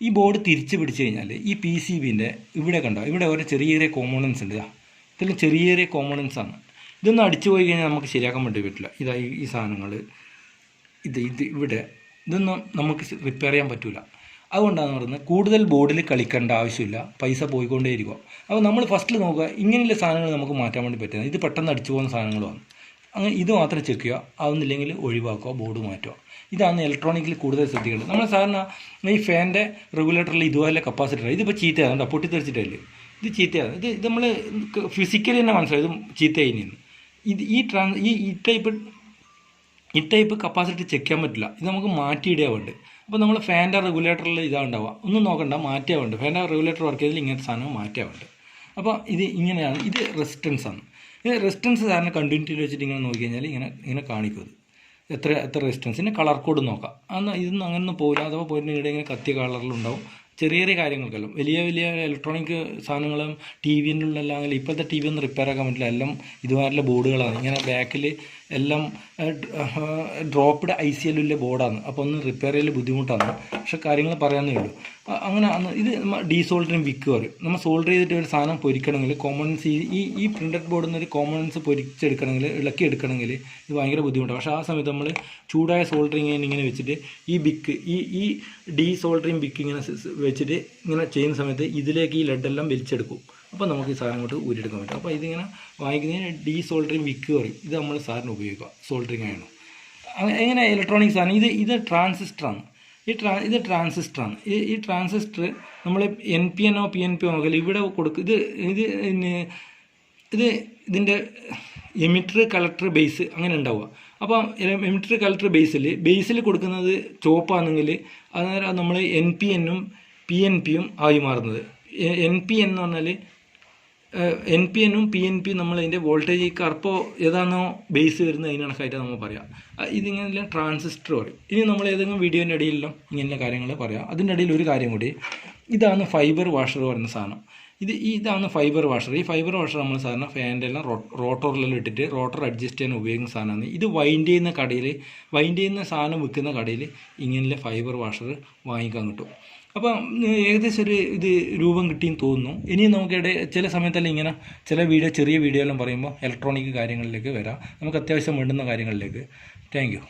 ഈ ബോർഡ് തിരിച്ച് പിടിച്ച് കഴിഞ്ഞാൽ ഈ PCBൻ്റെ ഇവിടെ കണ്ടോ, ഇവിടെ ഓരോ ചെറിയ കോമ്പോണൻസ് ഉണ്ട്. ഇതെല്ലാം ചെറിയ കോമ്പോണൻസ് ആണ്. ഇതൊന്നും അടിച്ചു പോയി കഴിഞ്ഞാൽ നമുക്ക് ശരിയാക്കാൻ വേണ്ടി പറ്റില്ല. ഈ സാധനങ്ങൾ ഇവിടെ ഇതൊന്നും നമുക്ക് റിപ്പയർ ചെയ്യാൻ പറ്റില്ല. അതുകൊണ്ടാണ് പറയുന്നത് കൂടുതൽ ബോർഡിൽ കളിക്കേണ്ട ആവശ്യമില്ല, പൈസ പോയിക്കൊണ്ടേയിരിക്കുക. അപ്പോൾ നമ്മൾ ഫസ്റ്റിൽ നോക്കുക, ഇങ്ങനെയുള്ള സാധനങ്ങൾ നമുക്ക് മാറ്റാൻ വേണ്ടി പറ്റുന്നത്. ഇത് പെട്ടെന്ന് അടിച്ചു പോകുന്ന സാധനങ്ങളുമാണ്. അങ്ങനെ ഇത് മാത്രം ചെക്ക് ചെയ്യുക, ആവുന്നില്ലെങ്കിൽ ഒഴിവാക്കുക, ബോർഡ് മാറ്റുക. ഇതാണ് ഇലക്ട്രോണിക്കിൽ കൂടുതൽ ശ്രദ്ധിക്കേണ്ടത്. നമ്മൾ സാധാരണ ഈ ഫാൻ്റെ റെഗുലേറ്ററിൽ ഇതുപോലെ കപ്പാസിറ്റർ, ഇതിപ്പോൾ ചീത്തയാണ്, പൊട്ടിത്തെറിച്ചിട്ടല്ലേ, ഇത് ചീത്തയാണ്. ഇത് നമ്മൾ ഫിസിക്കലി തന്നെ മനസ്സിലായി ഇത് ചീത്തയായിരുന്നു. ഈ ടൈപ്പ് കപ്പാസിറ്റി ചെക്ക് ചെയ്യാൻ പറ്റില്ല, ഇത് നമുക്ക് മാറ്റിയിടുക വേണ്ട. അപ്പോൾ നമ്മൾ ഫാൻ്റെ റെഗുലേറ്ററിൽ ഇതാണ് ഉണ്ടാവുക, ഒന്നും നോക്കണ്ട, മാറ്റിയാൽ വേണ്ട. ഫാൻ്റെ റെഗുലേറ്റർ വർക്ക് ചെയ്തതിൽ ഇങ്ങനത്തെ സാധനം മാറ്റിയാൽ വേണ്ട. അപ്പോൾ ഇങ്ങനെയാണ്, ഇത് റെസിസ്റ്റൻസ് ആണ്. ഇത് റെസിസ്റ്റൻസ് സാറിന് കണ്ടിന്യൂറ്റിയിൽ വെച്ചിട്ട് ഇങ്ങനെ നോക്കി കഴിഞ്ഞാൽ ഇങ്ങനെ കാണിക്കും എത്ര റെസിസ്റ്റൻസ്. പിന്നെ കളർ കോഡ് നോക്കാം, ഇതൊന്നും അങ്ങനെയൊന്നും പോകില്ല. അഥവാ പോയിട്ട് ഇവിടെ ഇങ്ങനെ കത്തിയ കളറിലുണ്ടാവും, ചെറിയ ചെറിയ കാര്യങ്ങൾക്കെല്ലാം വലിയ വലിയ ഇലക്ട്രോണിക് സാധനങ്ങളും ടി വിൻ്റെല്ലാം ഇപ്പോഴത്തെ ടി വി ഒന്നും റിപ്പയർ ആക്കാൻ പറ്റില്ല, എല്ലാം ഇതുമായിട്ടുള്ള ബോർഡുകളാണ്. ഇങ്ങനെ ബാക്കിൽ എല്ലാം ഡ്രോപ്പ്ഡ് ICL ബോർഡാണ്. അപ്പോൾ ഒന്ന് റിപ്പയർ ചെയ്യൽ ബുദ്ധിമുട്ടാണ്. പക്ഷെ കാര്യങ്ങൾ പറയാനേ ഉള്ളൂ. അങ്ങനെ ഇത് ഡീസോൾഡറിങ് വിക്ക് പറയും. നമ്മൾ സോൾഡർ ചെയ്തിട്ട് ഒരു സാധനം പൊരിക്കണമെങ്കിൽ കോമ്പണൻസ് ഈ പ്രിൻ്റഡ് ബോർഡിൽ നിന്ന് ഒരു കോമ്പണൻസ് പൊരിച്ചെടുക്കണമെങ്കിൽ ഇളക്കിയെടുക്കണമെങ്കിൽ ഇത് ഭയങ്കര ബുദ്ധിമുട്ടാണ്. പക്ഷേ ആ സമയത്ത് നമ്മൾ ചൂടായ സോൾഡറിങ് ഇങ്ങനെ വെച്ചിട്ട് ഈ ബിക്ക് ഈ ഡീസോൾഡറിങ് ബിക്ക് ഇങ്ങനെ വെച്ചിട്ട് ഇങ്ങനെ ചെയ്യുന്ന സമയത്ത് ഇതിലേക്ക് ഈ ലെഡെല്ലാം വലിച്ചെടുക്കും. അപ്പോൾ നമുക്ക് ഈ സാധനം കൊണ്ട് ഊരിയെടുക്കാൻ പറ്റും. അപ്പോൾ ഇതിങ്ങനെ വാങ്ങിക്കുന്നതിന് ഡീസോൾഡറിങ് വിക്ക് പറയും. ഇത് നമ്മൾ സാധനം ഉപയോഗിക്കുക, സോൾഡറിങ് ആണ്. എങ്ങനെ ഇലക്ട്രോണിക്സ് ആണ് ഇത് ട്രാൻസിസ്റ്ററാണ്. ഇത് ട്രാൻസിസ്റ്ററാണ്. ഈ ട്രാൻസിസ്റ്റർ നമ്മൾ NPN PNP നോക്കിയാൽ ഇവിടെ കൊടുക്കും. ഇതിൻ്റെ എമിറ്റർ കളക്ടർ ബേസ് അങ്ങനെ ഉണ്ടാവുക. അപ്പോൾ എമിറ്റർ കളക്ടർ ബേസിൽ കൊടുക്കുന്നത് ചുവപ്പാണെങ്കിൽ അന്നേരം നമ്മൾ NPN ഉം PNP യും ആയി മാറുന്നത്. NPN എന്ന് പറഞ്ഞാൽ NPN ഉം PNP നമ്മൾ അതിൻ്റെ വോൾട്ടേജ് കറുപ്പോ ഏതാണോ ബേസ് വരുന്നത് അതിന് കണക്കായിട്ട് നമ്മൾ പറയാം. ഇതിങ്ങനെ ട്രാൻസിസ്റ്റർ പറയും. ഇനി നമ്മൾ ഏതെങ്കിലും വീഡിയോൻ്റെ ഇടയിലെല്ലാം ഇങ്ങനെ കാര്യങ്ങൾ പറയാം. അതിൻ്റെ ഇടയിൽ ഒരു കാര്യം കൂടി, ഇതാണ് ഫൈബർ വാഷർ പറയുന്ന സാധനം. ഇതാണ് ഫൈബർ വാഷർ. ഈ ഫൈബർ വാഷർ നമ്മൾ സാധാരണ ഫാൻ്റെ എല്ലാം റോട്ടറിലെല്ലാം ഇട്ടിട്ട് റോട്ടർ അഡ്ജസ്റ്റ് ചെയ്യാൻ ഉപയോഗിക്കുന്ന സാധനമാണ്. ഇത് വൈൻഡ് ചെയ്യുന്ന സാധനം വിൽക്കുന്ന കടയിൽ ഇങ്ങനെ ഫൈബർ വാഷർ വാങ്ങിക്കാൻ കിട്ടും. അപ്പം ഏകദേശം ഇത് രൂപം കിട്ടിയെന്ന് തോന്നുന്നു. ഇനിയും നമുക്ക് ചില സമയത്തെല്ലാം ഇങ്ങനെ ചെറിയ വീഡിയോ എല്ലാം പറയുമ്പോൾ ഇലക്ട്രോണിക് കാര്യങ്ങളിലേക്ക് വരാം. നമുക്ക് അത്യാവശ്യം വേണ്ടുന്ന കാര്യങ്ങളിലേക്ക്. Thank you.